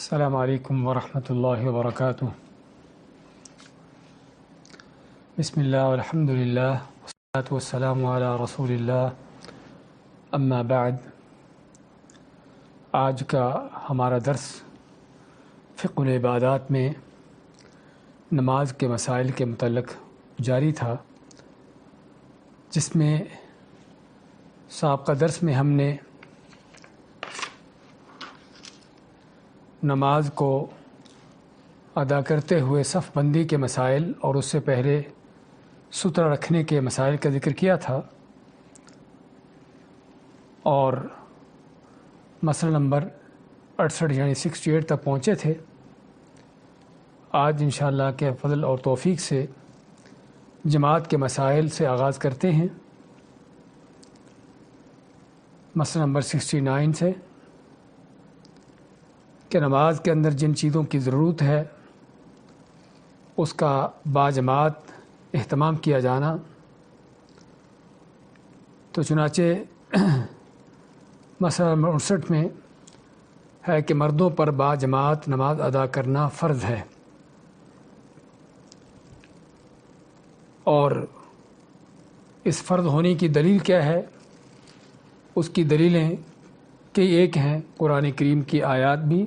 السلام علیکم ورحمۃ اللہ وبرکاتہ۔ بسم اللہ والحمد للہ والصلاۃ والسلام علی رسول اللہ، اما بعد۔ آج کا ہمارا درس فقہ العبادات میں نماز کے مسائل کے متعلق جاری تھا، جس میں سابقہ درس میں ہم نے نماز کو ادا کرتے ہوئے صف بندی کے مسائل اور اس سے پہلے سترہ رکھنے کے مسائل کا ذکر کیا تھا، اور مسئلہ نمبر 68 یعنی 68 تک پہنچے تھے۔ آج انشاءاللہ کے فضل اور توفیق سے جماعت کے مسائل سے آغاز کرتے ہیں۔ مسئلہ نمبر 69 سے کہ نماز کے اندر جن چیزوں کی ضرورت ہے اس کا باجماعت اہتمام کیا جانا۔ تو چنانچہ مسئلہ نمبر 59 میں ہے کہ مردوں پر باجماعت نماز ادا کرنا فرض ہے، اور اس فرض ہونے کی دلیل کیا ہے؟ اس کی دلیلیں کئی ایک ہیں، قرآن کریم کی آیات بھی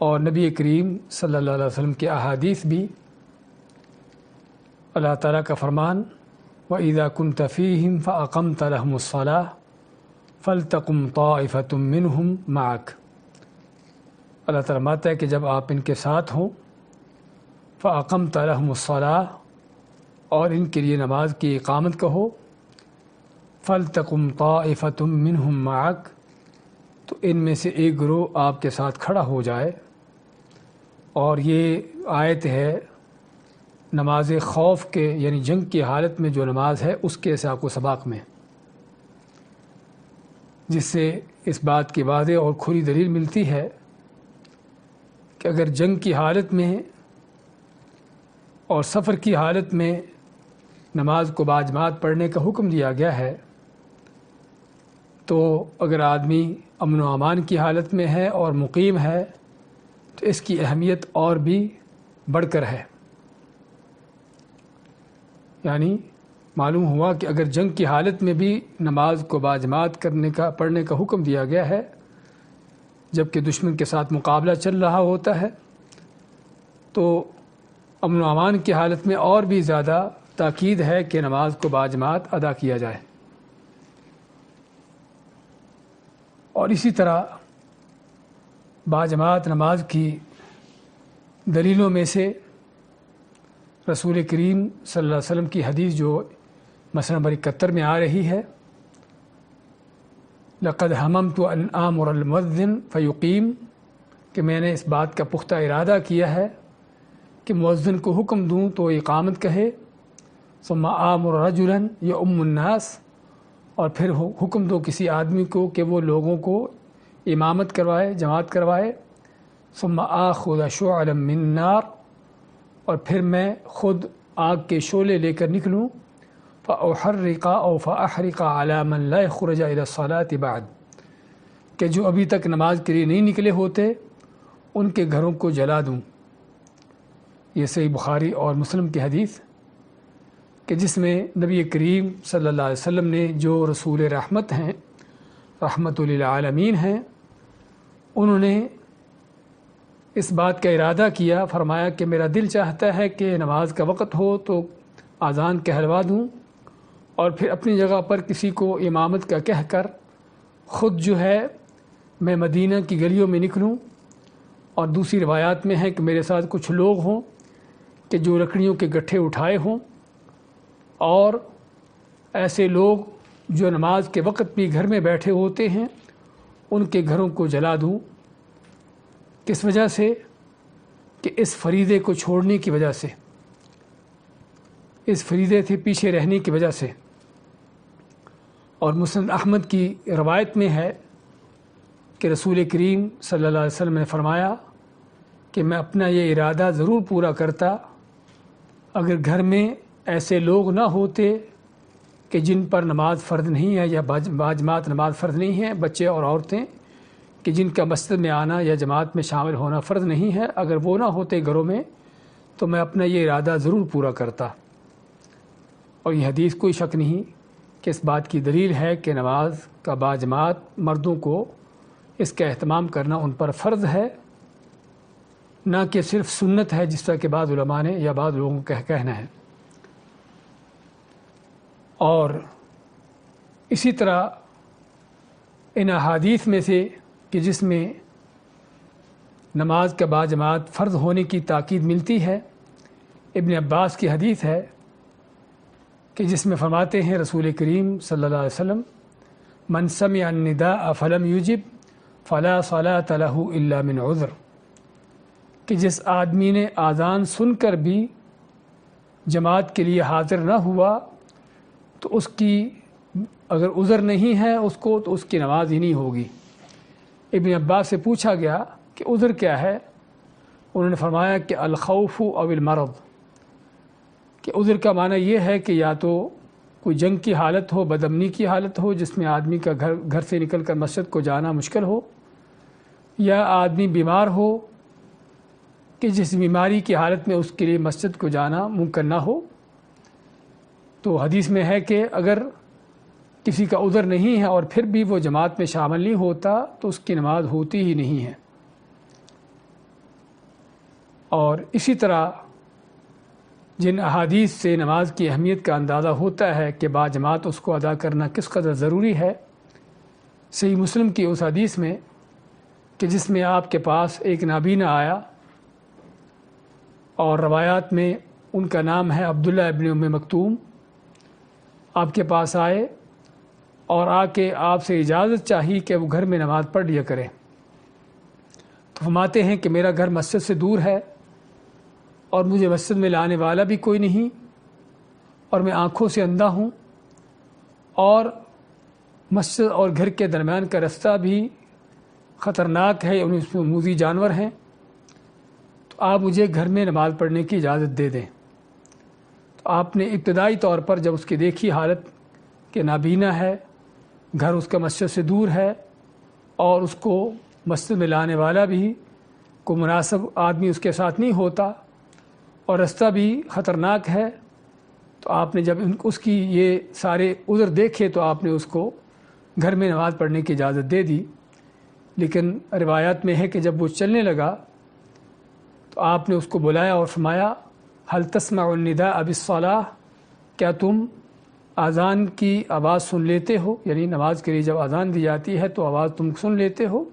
اور نبی کریم صلی اللہ علیہ وسلم کے احادیث بھی۔ اللہ تعالیٰ کا فرمان وَإِذَا كُنْتَ فِيهِمْ فَأَقَمْتَ لَهُمُ الصَّلَاةَ فَلْتَقُمْ طَائِفَةٌ مِّنْهُمْ مَعَكَ۔ اللہ تعالیٰ فرماتا ہے کہ جب آپ ان کے ساتھ ہوں، فَأَقَمْتَ لَهُمُ الصَّلَاةَ، اور ان کے لیے نماز کی اقامت کہو، فَلْتَقُمْ طَائِفَةٌ مِّنْهُمْ مَعَكَ، تو ان میں سے ایک گروہ آپ کے ساتھ کھڑا ہو جائے۔ اور یہ آیت ہے نماز خوف کے یعنی جنگ کی حالت میں جو نماز ہے اس کے ساق و سباق میں، جس سے اس بات کی واضح اور کھلی دلیل ملتی ہے کہ اگر جنگ کی حالت میں اور سفر کی حالت میں نماز کو باجماعت پڑھنے کا حکم دیا گیا ہے، تو اگر آدمی امن و امان کی حالت میں ہے اور مقیم ہے تو اس کی اہمیت اور بھی بڑھ کر ہے۔ یعنی معلوم ہوا کہ اگر جنگ کی حالت میں بھی نماز کو باجماعت پڑھنے کا حکم دیا گیا ہے، جبکہ دشمن کے ساتھ مقابلہ چل رہا ہوتا ہے، تو امن و امان کی حالت میں اور بھی زیادہ تاکید ہے کہ نماز کو باجماعت ادا کیا جائے۔ اور اسی طرح باجماعت نماز کی دلیلوں میں سے رسول کریم صلی اللہ علیہ وسلم کی حدیث جو مسئلہ نمبر 71 میں آ رہی ہے، لَقَدْ هَمَمْتُ أَنْ آمُرَ الْمُؤَذِّنَ فَيُقِيمَ، کہ میں نے اس بات کا پختہ ارادہ کیا ہے کہ مؤذن کو حکم دوں تو اقامت کہے، ثم آمُرَ رَجُلًا يَؤُمُّ النَّاسَ، اور پھر حکم دو کسی آدمی کو کہ وہ لوگوں کو امامت کروائے، جماعت کروائے، ثم آخذ شعلا من نار، اور پھر میں خود آگ کے شعلے لے کر نکلوں، فأحرق أو فأحرق على من لا يخرج إلى الصلاة بعد، کہ جو ابھی تک نماز کے لیے نہیں نکلے ہوتے ان کے گھروں کو جلا دوں۔ یہ صحیح بخاری اور مسلم کی حدیث کہ جس میں نبی کریم صلی اللہ علیہ وسلم نے جو رسول رحمت ہیں، رحمت للعالمین ہیں، انہوں نے اس بات کا ارادہ کیا، فرمایا کہ میرا دل چاہتا ہے کہ نماز کا وقت ہو تو اذان کہلوا دوں، اور پھر اپنی جگہ پر کسی کو امامت کا کہہ کر خود جو ہے میں مدینہ کی گلیوں میں نکلوں۔ اور دوسری روایات میں ہے کہ میرے ساتھ کچھ لوگ ہوں کہ جو لکڑیوں کے گٹھے اٹھائے ہوں، اور ایسے لوگ جو نماز کے وقت بھی گھر میں بیٹھے ہوتے ہیں ان کے گھروں کو جلا دوں۔ کس وجہ سے؟ کہ اس فریضے کو چھوڑنے کی وجہ سے، اس فریضے سے پیچھے رہنے کی وجہ سے۔ اور مسند احمد کی روایت میں ہے کہ رسول کریم صلی اللہ علیہ وسلم نے فرمایا کہ میں اپنا یہ ارادہ ضرور پورا کرتا اگر گھر میں ایسے لوگ نہ ہوتے کہ جن پر نماز فرض نہیں ہے یا باجماعت نماز فرض نہیں ہے، بچے اور عورتیں، کہ جن کا مسجد میں آنا یا جماعت میں شامل ہونا فرض نہیں ہے، اگر وہ نہ ہوتے گھروں میں تو میں اپنا یہ ارادہ ضرور پورا کرتا۔ اور یہ حدیث کوئی شک نہیں کہ اس بات کی دلیل ہے کہ نماز کا باجماعت مردوں کو اس کا اہتمام کرنا ان پر فرض ہے، نہ کہ صرف سنت ہے جس طرح کہ بعض علماء نے یا بعض لوگوں کا کہنا ہے۔ اور اسی طرح ان احادیث میں سے کہ جس میں نماز کا باجماعت فرض ہونے کی تاکید ملتی ہے، ابن عباس کی حدیث ہے کہ جس میں فرماتے ہیں رسول کریم صلی اللہ علیہ وسلم، من سمع النداء فلم یجب فلا صلاۃ لہ الا من عذر، کہ جس آدمی نے اذان سن کر بھی جماعت کے لیے حاضر نہ ہوا تو اس کی اگر عذر نہیں ہے اس کو تو اس کی نماز ہی نہیں ہوگی۔ ابن عباس سے پوچھا گیا کہ عذر کیا ہے؟ انہوں نے فرمایا کہ الخوف او المرض، کہ عذر کا معنی یہ ہے کہ یا تو کوئی جنگ کی حالت ہو، بدامنی کی حالت ہو جس میں آدمی کا گھر سے نکل کر مسجد کو جانا مشکل ہو، یا آدمی بیمار ہو کہ جس بیماری کی حالت میں اس کے لیے مسجد کو جانا ممکن نہ ہو۔ تو حدیث میں ہے کہ اگر کسی کا عذر نہیں ہے اور پھر بھی وہ جماعت میں شامل نہیں ہوتا تو اس کی نماز ہوتی ہی نہیں ہے۔ اور اسی طرح جن احادیث سے نماز کی اہمیت کا اندازہ ہوتا ہے کہ باجماعت اس کو ادا کرنا کس قدر ضروری ہے، صحیح مسلم کی اس حدیث میں کہ جس میں آپ کے پاس ایک نابینا آیا، اور روایات میں ان کا نام ہے عبداللہ ابن ام مکتوم، آپ کے پاس آئے اور آ کے آپ سے اجازت چاہی کہ وہ گھر میں نماز پڑھ لیا کریں۔ تو فرماتے ہیں کہ میرا گھر مسجد سے دور ہے اور مجھے مسجد میں لانے والا بھی کوئی نہیں، اور میں آنکھوں سے اندھا ہوں، اور مسجد اور گھر کے درمیان کا رستہ بھی خطرناک ہے، ان میں موذی جانور ہیں، تو آپ مجھے گھر میں نماز پڑھنے کی اجازت دے دیں۔ تو آپ نے ابتدائی طور پر جب اس کی دیکھی حالت کہ نابینا ہے، گھر اس کا مسجد سے دور ہے، اور اس کو مسجد میں لانے والا بھی کوئی مناسب آدمی اس کے ساتھ نہیں ہوتا، اور رستہ بھی خطرناک ہے، تو آپ نے جب اس کی یہ سارے عذر دیکھے تو آپ نے اس کو گھر میں نماز پڑھنے کی اجازت دے دی۔ لیکن روایات میں ہے کہ جب وہ چلنے لگا تو آپ نے اس کو بلایا اور فرمایا هل تسمع النداء بالصلاة، کیا تم اذان کی آواز سن لیتے ہو؟ یعنی نماز کے لیے جب اذان دی جاتی ہے تو آواز تم سن لیتے ہو؟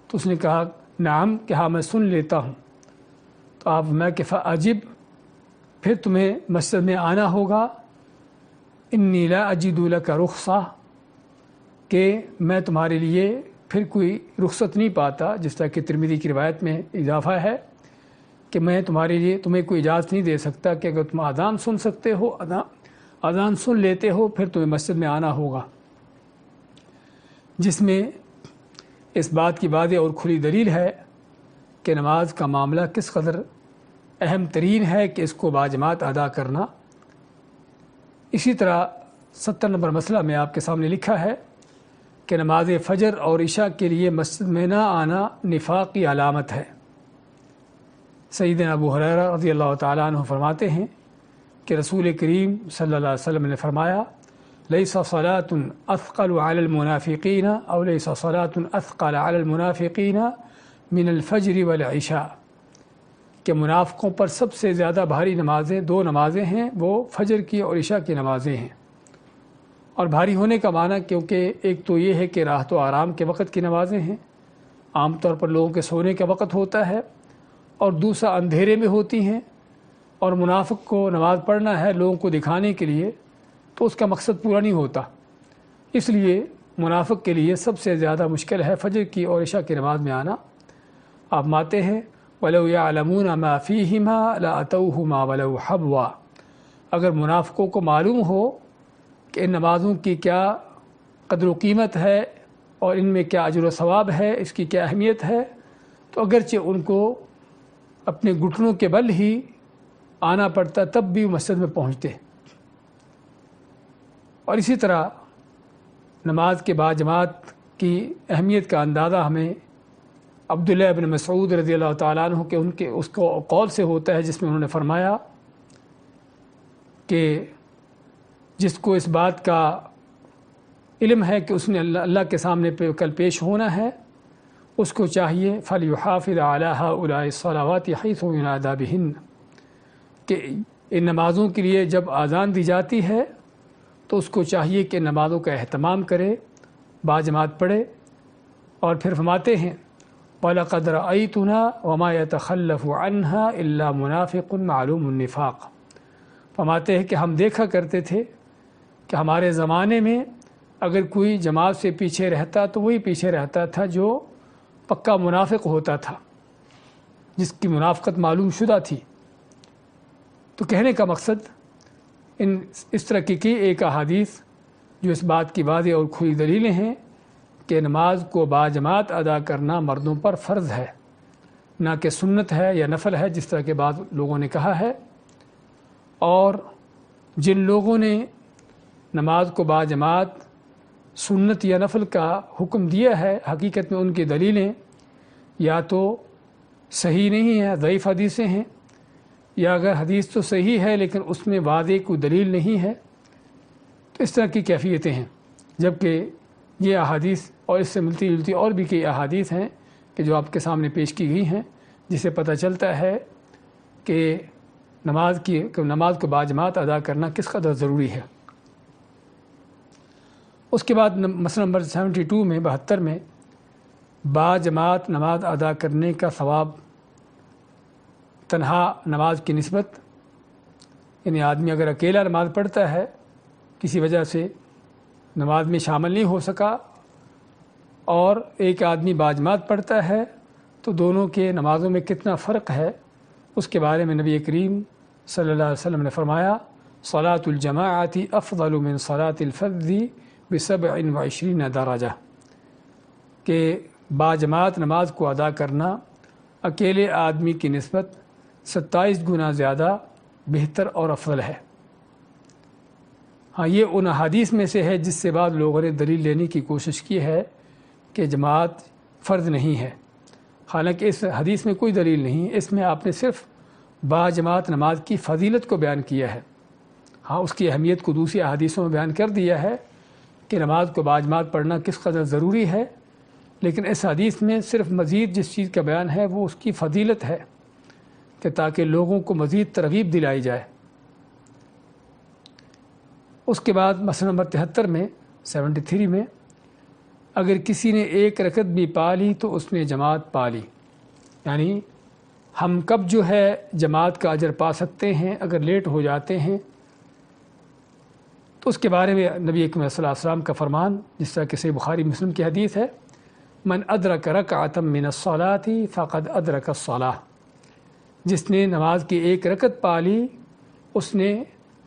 تو اس نے کہا نعم، کہ ہاں میں سن لیتا ہوں۔ تو آپ میں کہ فاجب، پھر تمہیں مسجد میں آنا ہوگا، انی لا اجد لک رخصہ، کہ میں تمہارے لیے پھر کوئی رخصت نہیں پاتا، جس طرح کہ ترمذی کی روایت میں اضافہ ہے کہ میں تمہارے لیے تمہیں کوئی اجازت نہیں دے سکتا کہ اگر تم اذان سن سکتے ہو، اذان سن لیتے ہو، پھر تمہیں مسجد میں آنا ہوگا، جس میں اس بات کی واضح اور کھلی دلیل ہے کہ نماز کا معاملہ کس قدر اہم ترین ہے کہ اس کو باجماعت ادا کرنا۔ اسی طرح 70 نمبر مسئلہ میں آپ کے سامنے لکھا ہے کہ نماز فجر اور عشاء کے لیے مسجد میں نہ آنا نفاق کی علامت ہے۔ سیدنا ابو ہریرہ رضی اللہ تعالیٰ عنہ فرماتے ہیں کہ رسول کریم صلی اللہ علیہ وسلم نے فرمایا لیس صلاۃ اثقل علی المنافقین او لیس صلاۃ اثقل علی المنافقین من الفجر والعشاء، کہ منافقوں پر سب سے زیادہ بھاری نمازیں 2 نمازیں ہیں، وہ فجر کی اور عشاء کی نمازیں ہیں۔ اور بھاری ہونے کا معنی کیونکہ ایک تو یہ ہے کہ راحت و آرام کے وقت کی نمازیں ہیں، عام طور پر لوگوں کے سونے کا وقت ہوتا ہے، اور دوسرا اندھیرے میں ہوتی ہیں، اور منافق کو نماز پڑھنا ہے لوگوں کو دکھانے کے لیے تو اس کا مقصد پورا نہیں ہوتا، اس لیے منافق کے لیے سب سے زیادہ مشکل ہے فجر کی اور عشاء کی نماز میں آنا۔ آپ ماتے ہیں وَلَوْ يَعْلَمُونَ مَا فِيهِمَا لَأَتَوْهُمَا وَلَوْ حَبْوًا، اگر منافقوں کو معلوم ہو کہ ان نمازوں کی کیا قدر و قیمت ہے اور ان میں کیا اجر و ثواب ہے، اس کی کیا اہمیت ہے، تو اگرچہ ان کو اپنے گھٹنوں کے بل ہی آنا پڑتا تب بھی مسجد میں پہنچتے۔ اور اسی طرح نماز کے باجماعت کی اہمیت کا اندازہ ہمیں عبداللہ ابن مسعود رضی اللہ تعالیٰ عنہ کے اس کو قول سے ہوتا ہے، جس میں انہوں نے فرمایا کہ جس کو اس بات کا علم ہے کہ اس نے اللہ کے سامنے کل پیش ہونا ہے، اس کو چاہیے فَلْيُحَافِظْ عَلَىٰ هَٰؤُلَاءِ الصَّلَوَاتِ حَيْثُ يُنَادَىٰ بِهِنَّ، کہ ان نمازوں کے لیے جب اذان دی جاتی ہے تو اس کو چاہیے کہ نمازوں کا اہتمام کرے، باجماعت پڑھے۔ اور پھر فرماتے ہیں وَلَقَدْ رَأَيْتُنَا وَمَا يَتَخَلَّفُ عَنْهَا إِلَّا مُنَافِقٌ مَعْلُومُ النِّفَاقِ، فرماتے ہیں کہ ہم دیکھا کرتے تھے کہ ہمارے زمانے میں اگر کوئی جماعت سے پیچھے رہتا تو وہی پیچھے رہتا تھا جو پکا منافق ہوتا تھا، جس کی منافقت معلوم شدہ تھی۔ تو کہنے کا مقصد اس طرح کی ایک احادیث جو اس بات کی واضح اور کھلی دلیلیں ہیں کہ نماز کو باجماعت ادا کرنا مردوں پر فرض ہے، نہ کہ سنت ہے یا نفل ہے جس طرح کے بعض لوگوں نے کہا ہے۔ اور جن لوگوں نے نماز کو باجماعت سنت یا نفل کا حکم دیا ہے، حقیقت میں ان کی دلیلیں یا تو صحیح نہیں ہیں، ضعیف حدیثیں ہیں، یا اگر حدیث تو صحیح ہے لیکن اس میں واضح کوئی دلیل نہیں ہے، تو اس طرح کی کیفیتیں ہیں۔ جبکہ یہ احادیث اور اس سے ملتی جلتی اور بھی کئی احادیث ہیں کہ جو آپ کے سامنے پیش کی گئی ہیں، جس سے پتہ چلتا ہے کہ نماز کو باجماعت ادا کرنا کس قدر ضروری ہے۔ اس کے بعد مسئلہ نمبر 72 میں 72 میں باجماعت نماز ادا کرنے کا ثواب تنہا نماز کی نسبت، یعنی آدمی اگر اکیلا نماز پڑھتا ہے، کسی وجہ سے نماز میں شامل نہیں ہو سکا، اور ایک آدمی باجماعت پڑھتا ہے، تو دونوں کے نمازوں میں کتنا فرق ہے، اس کے بارے میں نبی کریم صلی اللہ علیہ وسلم نے فرمایا صلاۃ الجماعت افضل من صلاۃ الفرد ب27 درجہ، کہ باجماعت نماز کو ادا کرنا اکیلے آدمی کی نسبت 27 گنا زیادہ بہتر اور افضل ہے۔ ہاں، یہ ان احادیث میں سے ہے جس سے بعض لوگوں نے دلیل لینے کی کوشش کی ہے کہ جماعت فرض نہیں ہے، حالانکہ اس حدیث میں کوئی دلیل نہیں، اس میں آپ نے صرف باجماعت نماز کی فضیلت کو بیان کیا ہے۔ ہاں، اس کی اہمیت کو دوسری احادیثوں میں بیان کر دیا ہے کہ نماز کو باجماعت پڑھنا کس قدر ضروری ہے، لیکن اس حدیث میں صرف مزید جس چیز کا بیان ہے وہ اس کی فضیلت ہے، کہ تاکہ لوگوں کو مزید ترغیب دلائی جائے۔ اس کے بعد مسئلہ نمبر 73 میں 73 میں اگر کسی نے ایک رکعت بھی پا لی تو اس نے جماعت پا لی، یعنی ہم کب جو ہے جماعت کا اجر پا سکتے ہیں اگر لیٹ ہو جاتے ہیں، تو اس کے بارے میں نبی اکرم صلی اللہ علیہ وسلم کا فرمان، جس طرح کہ صحیح بخاری مسلم کی حدیث ہے من ادرک رکعۃ من الصلاۃ فقد ادرک الصلاۃ، جس نے نماز کی ایک رکعت پا لی اس نے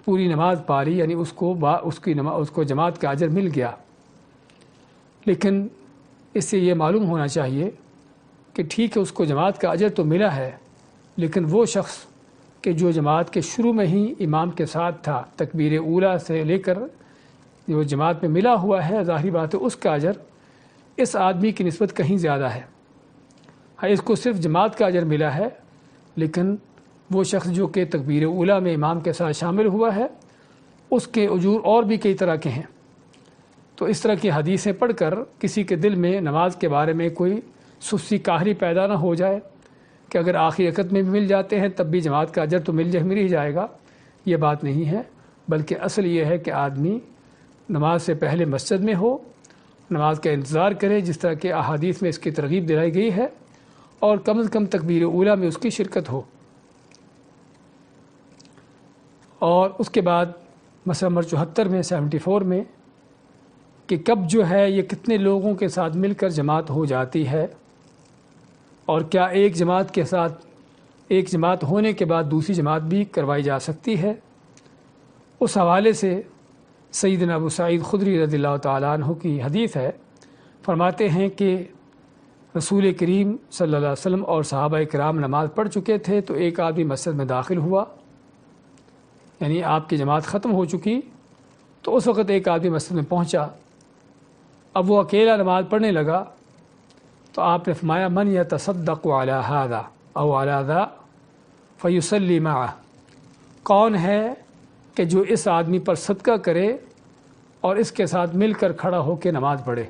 پوری نماز پا لی، یعنی اس کو جماعت کا اجر مل گیا۔ لیکن اس سے یہ معلوم ہونا چاہیے کہ ٹھیک ہے اس کو جماعت کا اجر تو ملا ہے، لیکن وہ شخص کہ جو جماعت کے شروع میں ہی امام کے ساتھ تھا، تکبیر اولیٰ سے لے کر جو جماعت میں ملا ہوا ہے، ظاہری بات ہے اس کا اجر اس آدمی کی نسبت کہیں زیادہ ہے۔ ہاں، اس کو صرف جماعت کا اجر ملا ہے، لیکن وہ شخص جو کہ تکبیر اولیٰ میں امام کے ساتھ شامل ہوا ہے، اس کے اجور اور بھی کئی طرح کے ہیں۔ تو اس طرح کی حدیثیں پڑھ کر کسی کے دل میں نماز کے بارے میں کوئی سستی کاہلی پیدا نہ ہو جائے کہ اگر آخری رکعت میں بھی مل جاتے ہیں تب بھی جماعت کا اجر تو مل ہی جائے گا، یہ بات نہیں ہے، بلکہ اصل یہ ہے کہ آدمی نماز سے پہلے مسجد میں ہو، نماز کا انتظار کرے، جس طرح کہ احادیث میں اس کی ترغیب دلائی گئی ہے، اور کم از کم تکبیر اولیٰ میں اس کی شرکت ہو۔ اور اس کے بعد مسئلہ نمبر 74 میں 74 میں کہ کب جو ہے یہ کتنے لوگوں کے ساتھ مل کر جماعت ہو جاتی ہے، اور کیا ایک جماعت کے ساتھ ایک جماعت ہونے کے بعد دوسری جماعت بھی کروائی جا سکتی ہے۔ اس حوالے سے سیدنا ابو سعید خدری رضی اللہ تعالیٰ عنہ کی حدیث ہے، فرماتے ہیں کہ رسول کریم صلی اللہ علیہ وسلم اور صحابہ کرام نماز پڑھ چکے تھے تو ایک آدمی مسجد میں داخل ہوا، یعنی آپ کی جماعت ختم ہو چکی، تو اس وقت ایک آدمی مسجد میں پہنچا اب وہ اکیلا نماز پڑھنے لگا تو آپ نے فرمایا من یتصدق علی ھذا او علی ذا فیصلی معہ، کون ہے کہ جو اس آدمی پر صدقہ کرے اور اس کے ساتھ مل کر کھڑا ہو کے نماز پڑھے۔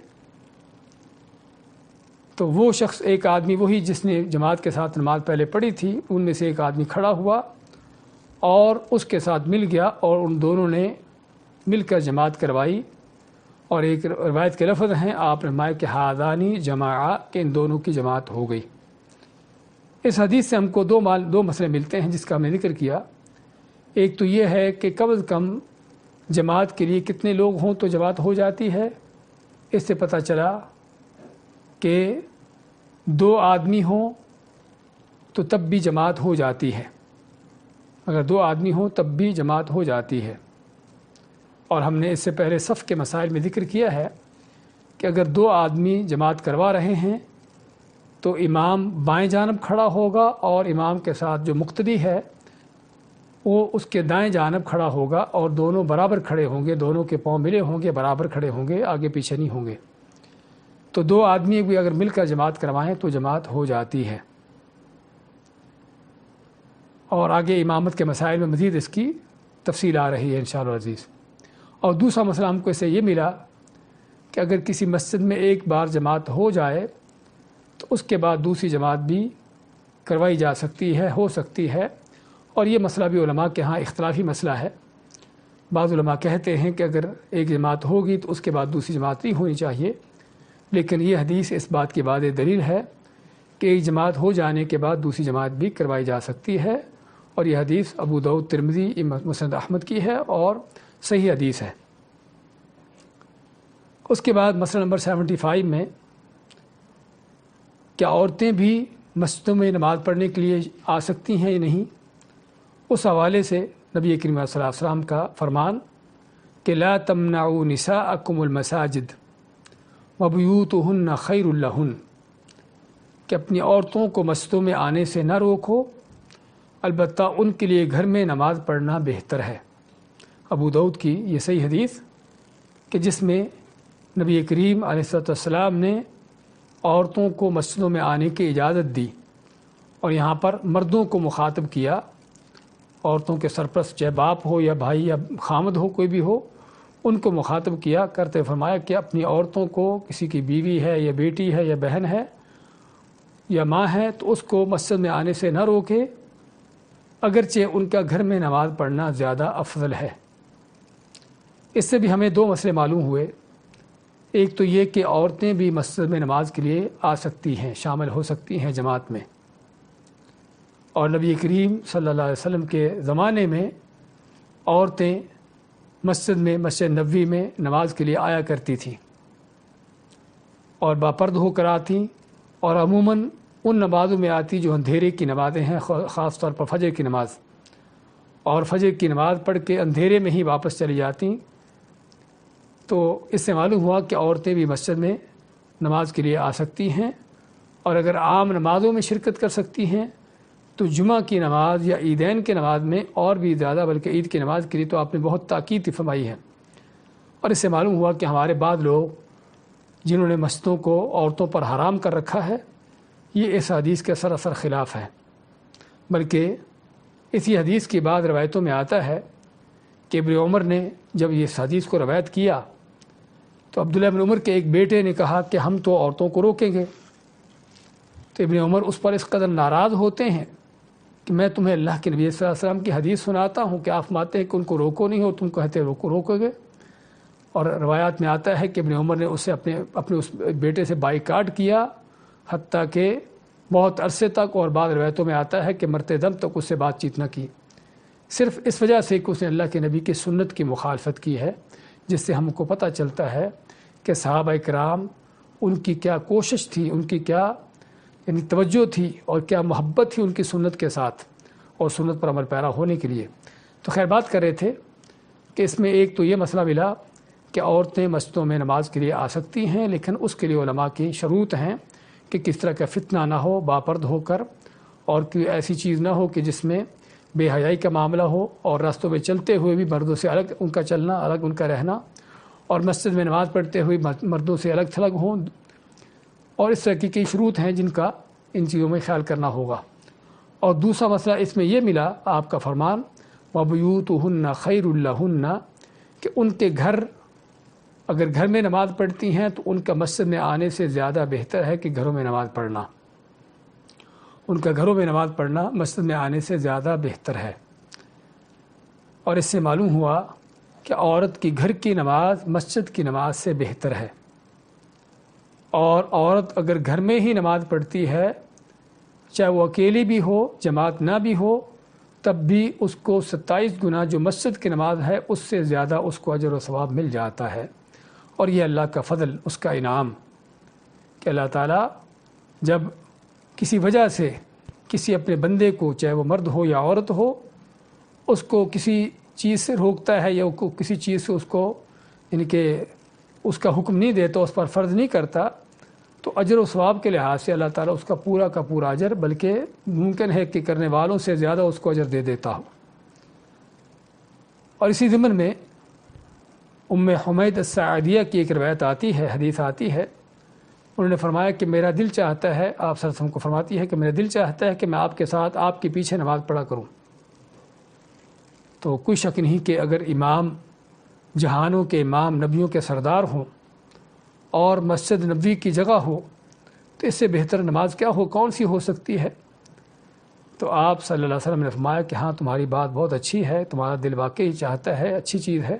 تو وہ شخص ایک آدمی وہی جس نے جماعت کے ساتھ نماز پہلے پڑھی تھی، ان میں سے ایک آدمی کھڑا ہوا اور اس کے ساتھ مل گیا اور ان دونوں نے مل کر جماعت کروائی۔ اور ایک روایت کے لفظ ہیں، آپ نے فرمایا کہ ھذانی جماعہ، کہ ان دونوں کی جماعت ہو گئی۔ اس حدیث سے ہم کو دو مسئلے ملتے ہیں جس کا میں ذکر کیا۔ ایک تو یہ ہے کہ کم از کم جماعت کے لیے کتنے لوگ ہوں تو جماعت ہو جاتی ہے۔ اس سے پتہ چلا کہ 2 آدمی ہوں تو تب بھی جماعت ہو جاتی ہے، اگر 2 آدمی ہوں تب بھی جماعت ہو جاتی ہے۔ اور ہم نے اس سے پہلے صف کے مسائل میں ذکر کیا ہے کہ اگر 2 آدمی جماعت کروا رہے ہیں تو امام بائیں جانب کھڑا ہوگا اور امام کے ساتھ جو مقتدی ہے وہ اس کے دائیں جانب کھڑا ہوگا، اور دونوں برابر کھڑے ہوں گے، دونوں کے پاؤں ملے ہوں گے، برابر کھڑے ہوں گے، آگے پیچھے نہیں ہوں گے۔ تو 2 آدمی بھی اگر مل کر جماعت کروائیں تو جماعت ہو جاتی ہے۔ اور آگے امامت کے مسائل میں مزید اس کی تفصیل آ رہی ہے انشاءاللہ عزیز۔ اور دوسرا مسئلہ ہم کو اس سے یہ ملا کہ اگر کسی مسجد میں ایک بار جماعت ہو جائے تو اس کے بعد دوسری جماعت بھی کروائی جا سکتی ہے، ہو سکتی ہے۔ اور یہ مسئلہ بھی علماء کے ہاں اختلافی مسئلہ ہے۔ بعض علماء کہتے ہیں کہ اگر ایک جماعت ہوگی تو اس کے بعد دوسری جماعت نہیں ہونی چاہیے، لیکن یہ حدیث اس بات کی واضح دلیل ہے کہ ایک جماعت ہو جانے کے بعد دوسری جماعت بھی کروائی جا سکتی ہے، اور یہ حدیث ابو داؤد، ترمذی، مسند احمد کی ہے اور صحیح حدیث ہے۔ اس کے بعد مسئلہ نمبر 75 میں کیا عورتیں بھی مسجدوں میں نماز پڑھنے کے لیے آ سکتی ہیں یا نہیں؟ اس حوالے سے نبی کریم صلی اللہ علیہ وسلم کا فرمان کہ لا تمنعوا نساءکم المساجد وبیوتہن خیر لہن، کہ اپنی عورتوں کو مسجدوں میں آنے سے نہ روکو، البتہ ان کے لیے گھر میں نماز پڑھنا بہتر ہے۔ ابو داؤد کی یہ صحیح حدیث کہ جس میں نبی کریم علیہ السلام نے عورتوں کو مسجدوں میں آنے کی اجازت دی، اور یہاں پر مردوں کو مخاطب کیا، عورتوں کے سرپرست چاہے باپ ہو یا بھائی یا خامد ہو، کوئی بھی ہو، ان کو مخاطب کیا کرتے فرمایا کہ اپنی عورتوں کو، کسی کی بیوی ہے یا بیٹی ہے یا بہن ہے یا ماں ہے، تو اس کو مسجد میں آنے سے نہ روکے، اگرچہ ان کا گھر میں نماز پڑھنا زیادہ افضل ہے۔ اس سے بھی ہمیں 2 مسئلے معلوم ہوئے۔ ایک تو یہ کہ عورتیں بھی مسجد میں نماز کے لیے آ سکتی ہیں، شامل ہو سکتی ہیں جماعت میں، اور نبی کریم صلی اللہ علیہ وسلم کے زمانے میں عورتیں مسجد نبوی میں نماز کے لیے آیا کرتی تھیں اور باپرد ہو کر آتی، اور عموماً ان نمازوں میں آتی جو اندھیرے کی نمازیں ہیں، خاص طور پر فجر کی نماز، اور فجر کی نماز پڑھ کے اندھیرے میں ہی واپس چلی جاتی۔ تو اس سے معلوم ہوا کہ عورتیں بھی مسجد میں نماز کے لیے آ سکتی ہیں، اور اگر عام نمازوں میں شرکت کر سکتی ہیں تو جمعہ کی نماز یا عیدین کی نماز میں اور بھی زیادہ، بلکہ عید کی نماز کے لیے تو آپ نے بہت تاکید فرمائی ہے۔ اور اس سے معلوم ہوا کہ ہمارے بعض لوگ جنہوں نے مسجدوں کو عورتوں پر حرام کر رکھا ہے، یہ اس حدیث کے سراسر خلاف ہے، بلکہ اسی حدیث کی بعض روایتوں میں آتا ہے کہ ابن عمر نے جب اس حدیث کو روایت کیا تو عبداللہ ابن عمر کے ایک بیٹے نے کہا کہ ہم تو عورتوں کو روکیں گے، تو ابن عمر اس پر اس قدر ناراض ہوتے ہیں کہ میں تمہیں اللہ کے نبی صلی اللہ علیہ وسلم کی حدیث سناتا ہوں کہ آپ فرماتے ہیں کہ ان کو روکو نہیں، اور تم کہتے روکو گے۔ اور روایات میں آتا ہے کہ ابن عمر نے اسے اپنے اس بیٹے سے بائیکاٹ کیا، حتیٰ کہ بہت عرصے تک، اور بعض روایتوں میں آتا ہے کہ مرتے دم تک اس سے بات چیت نہ کی، صرف اس وجہ سے کہ اس نے اللہ کے نبی کی سنت کی مخالفت کی ہے، جس سے ہم کو پتہ چلتا ہے کہ صحابہ کرام ان کی کیا کوشش تھی، ان کی کیا یعنی توجہ تھی، اور کیا محبت تھی ان کی سنت کے ساتھ اور سنت پر عمل پیرا ہونے کے لیے۔ تو خیر بات کر رہے تھے کہ اس میں ایک تو یہ مسئلہ ملا کہ عورتیں مسجدوں میں نماز کے لیے آ سکتی ہیں، لیکن اس کے لیے علماء کی شروط ہیں کہ کس طرح کا فتنہ نہ ہو باپرد ہو کر، اور کوئی ایسی چیز نہ ہو کہ جس میں بے حیائی کا معاملہ ہو، اور راستوں میں چلتے ہوئے بھی مردوں سے الگ ان کا چلنا، الگ ان کا رہنا، اور مسجد میں نماز پڑھتے ہوئے مردوں سے الگ تھلگ ہوں، اور اس طرح کی کئی شروط ہیں جن کا ان چیزوں میں خیال کرنا ہوگا۔ اور دوسرا مسئلہ اس میں یہ ملا آپ کا فرمان وَبُيُوتُهُنَّ خَيْرٌ لَهُنَّ کہ ان کے گھر اگر گھر میں نماز پڑھتی ہیں تو ان کا مسجد میں آنے سے زیادہ بہتر ہے کہ گھروں میں نماز پڑھنا، ان کا گھروں میں نماز پڑھنا مسجد میں آنے سے زیادہ بہتر ہے۔ اور اس سے معلوم ہوا کہ عورت کی گھر کی نماز مسجد کی نماز سے بہتر ہے، اور عورت اگر گھر میں ہی نماز پڑھتی ہے چاہے وہ اکیلی بھی ہو جماعت نہ بھی ہو تب بھی اس کو 27 گنا جو مسجد کی نماز ہے اس سے زیادہ اس کو اجر و ثواب مل جاتا ہے۔ اور یہ اللہ کا فضل، اس کا انعام کہ اللہ تعالیٰ جب کسی وجہ سے کسی اپنے بندے کو چاہے وہ مرد ہو یا عورت ہو اس کو کسی چیز سے روکتا ہے یا کسی چیز سے اس کو یعنی کہ اس کا حکم نہیں دیتا، اس پر فرض نہیں کرتا، تو اجر و ثواب کے لحاظ سے اللہ تعالیٰ اس کا پورا اجر بلکہ ممکن ہے کہ کرنے والوں سے زیادہ اس کو اجر دے دیتا ہو۔ اور اسی ضمن میں ام حمید الساعدیہ کی ایک روایت آتی ہے، حدیث آتی ہے، انہوں نے فرمایا کہ میرا دل چاہتا ہے، آپ صلی اللہ علیہ وسلم کو فرماتی ہے کہ میرا دل چاہتا ہے کہ میں آپ کے ساتھ آپ کے پیچھے نماز پڑھا کروں۔ تو کوئی شک نہیں کہ اگر امام جہانوں کے امام نبیوں کے سردار ہوں اور مسجد نبوی کی جگہ ہو تو اس سے بہتر نماز کیا ہو، کون سی ہو سکتی ہے؟ تو آپ صلی اللہ علیہ وسلم نے فرمایا کہ ہاں تمہاری بات بہت اچھی ہے، تمہارا دل واقعی چاہتا ہے، اچھی چیز ہے،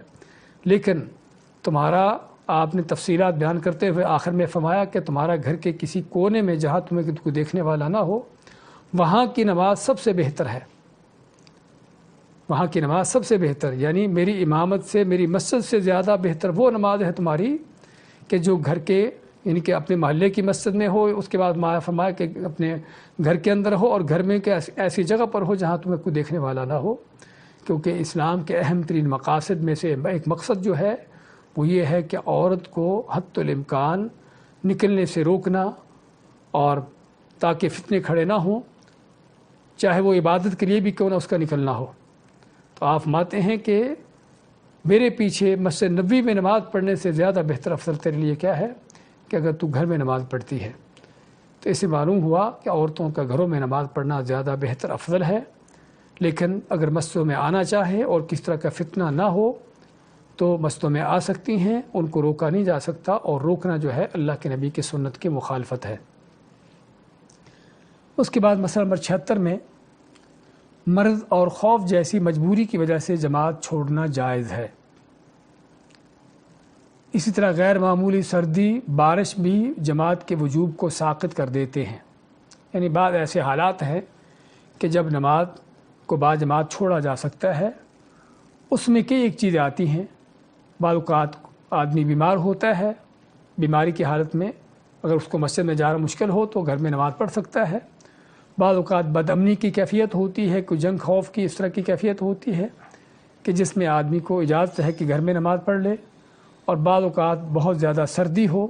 لیکن تمہارا آپ نے تفصیلات بیان کرتے ہوئے آخر میں فرمایا کہ تمہارا گھر کے کسی کونے میں جہاں تمہیں کوئی دیکھنے والا نہ ہو وہاں کی نماز سب سے بہتر ہے، وہاں کی نماز سب سے بہتر، یعنی میری امامت سے میری مسجد سے زیادہ بہتر وہ نماز ہے تمہاری کہ جو گھر کے یعنی کہ اپنے محلے کی مسجد میں ہو، اس کے بعد فرمایا کہ اپنے گھر کے اندر ہو اور گھر میں کہ ایسی جگہ پر ہو جہاں تمہیں کوئی دیکھنے والا نہ ہو، کیونکہ اسلام کے اہم ترین مقاصد میں سے ایک مقصد جو ہے وہ یہ ہے کہ عورت کو حتی الامکان نکلنے سے روکنا، اور تاکہ فتنے کھڑے نہ ہوں، چاہے وہ عبادت کے لیے بھی کیوں نہ اس کا نکلنا ہو۔ تو آپ فرماتے ہیں کہ میرے پیچھے مسجد نبوی میں نماز پڑھنے سے زیادہ بہتر افضل تیرے لیے کیا ہے کہ اگر تو گھر میں نماز پڑھتی ہے۔ تو اس سے معلوم ہوا کہ عورتوں کا گھروں میں نماز پڑھنا زیادہ بہتر افضل ہے، لیکن اگر مسجدوں میں آنا چاہے اور کس طرح کا فتنہ نہ ہو تو مسجدوں میں آ سکتی ہیں، ان کو روکا نہیں جا سکتا، اور روکنا جو ہے اللہ کے نبی کی سنت کی مخالفت ہے۔ اس کے بعد مسئلہ نمبر 76 میں مرض اور خوف جیسی مجبوری کی وجہ سے جماعت چھوڑنا جائز ہے۔ اسی طرح غیر معمولی سردی بارش بھی جماعت کے وجوب کو ساقط کر دیتے ہیں، یعنی بعض ایسے حالات ہیں کہ جب نماز کو بعد جماعت چھوڑا جا سکتا ہے، اس میں کئی ایک چیزیں آتی ہیں۔ بعض اوقات آدمی بیمار ہوتا ہے، بیماری کی حالت میں اگر اس کو مسجد میں جانا مشکل ہو تو گھر میں نماز پڑھ سکتا ہے۔ بعض اوقات بد امنی کی کیفیت ہوتی ہے، کوئی جنگ خوف کی اس طرح کی کیفیت ہوتی ہے کہ جس میں آدمی کو اجازت ہے کہ گھر میں نماز پڑھ لے، اور بعض اوقات بہت زیادہ سردی ہو،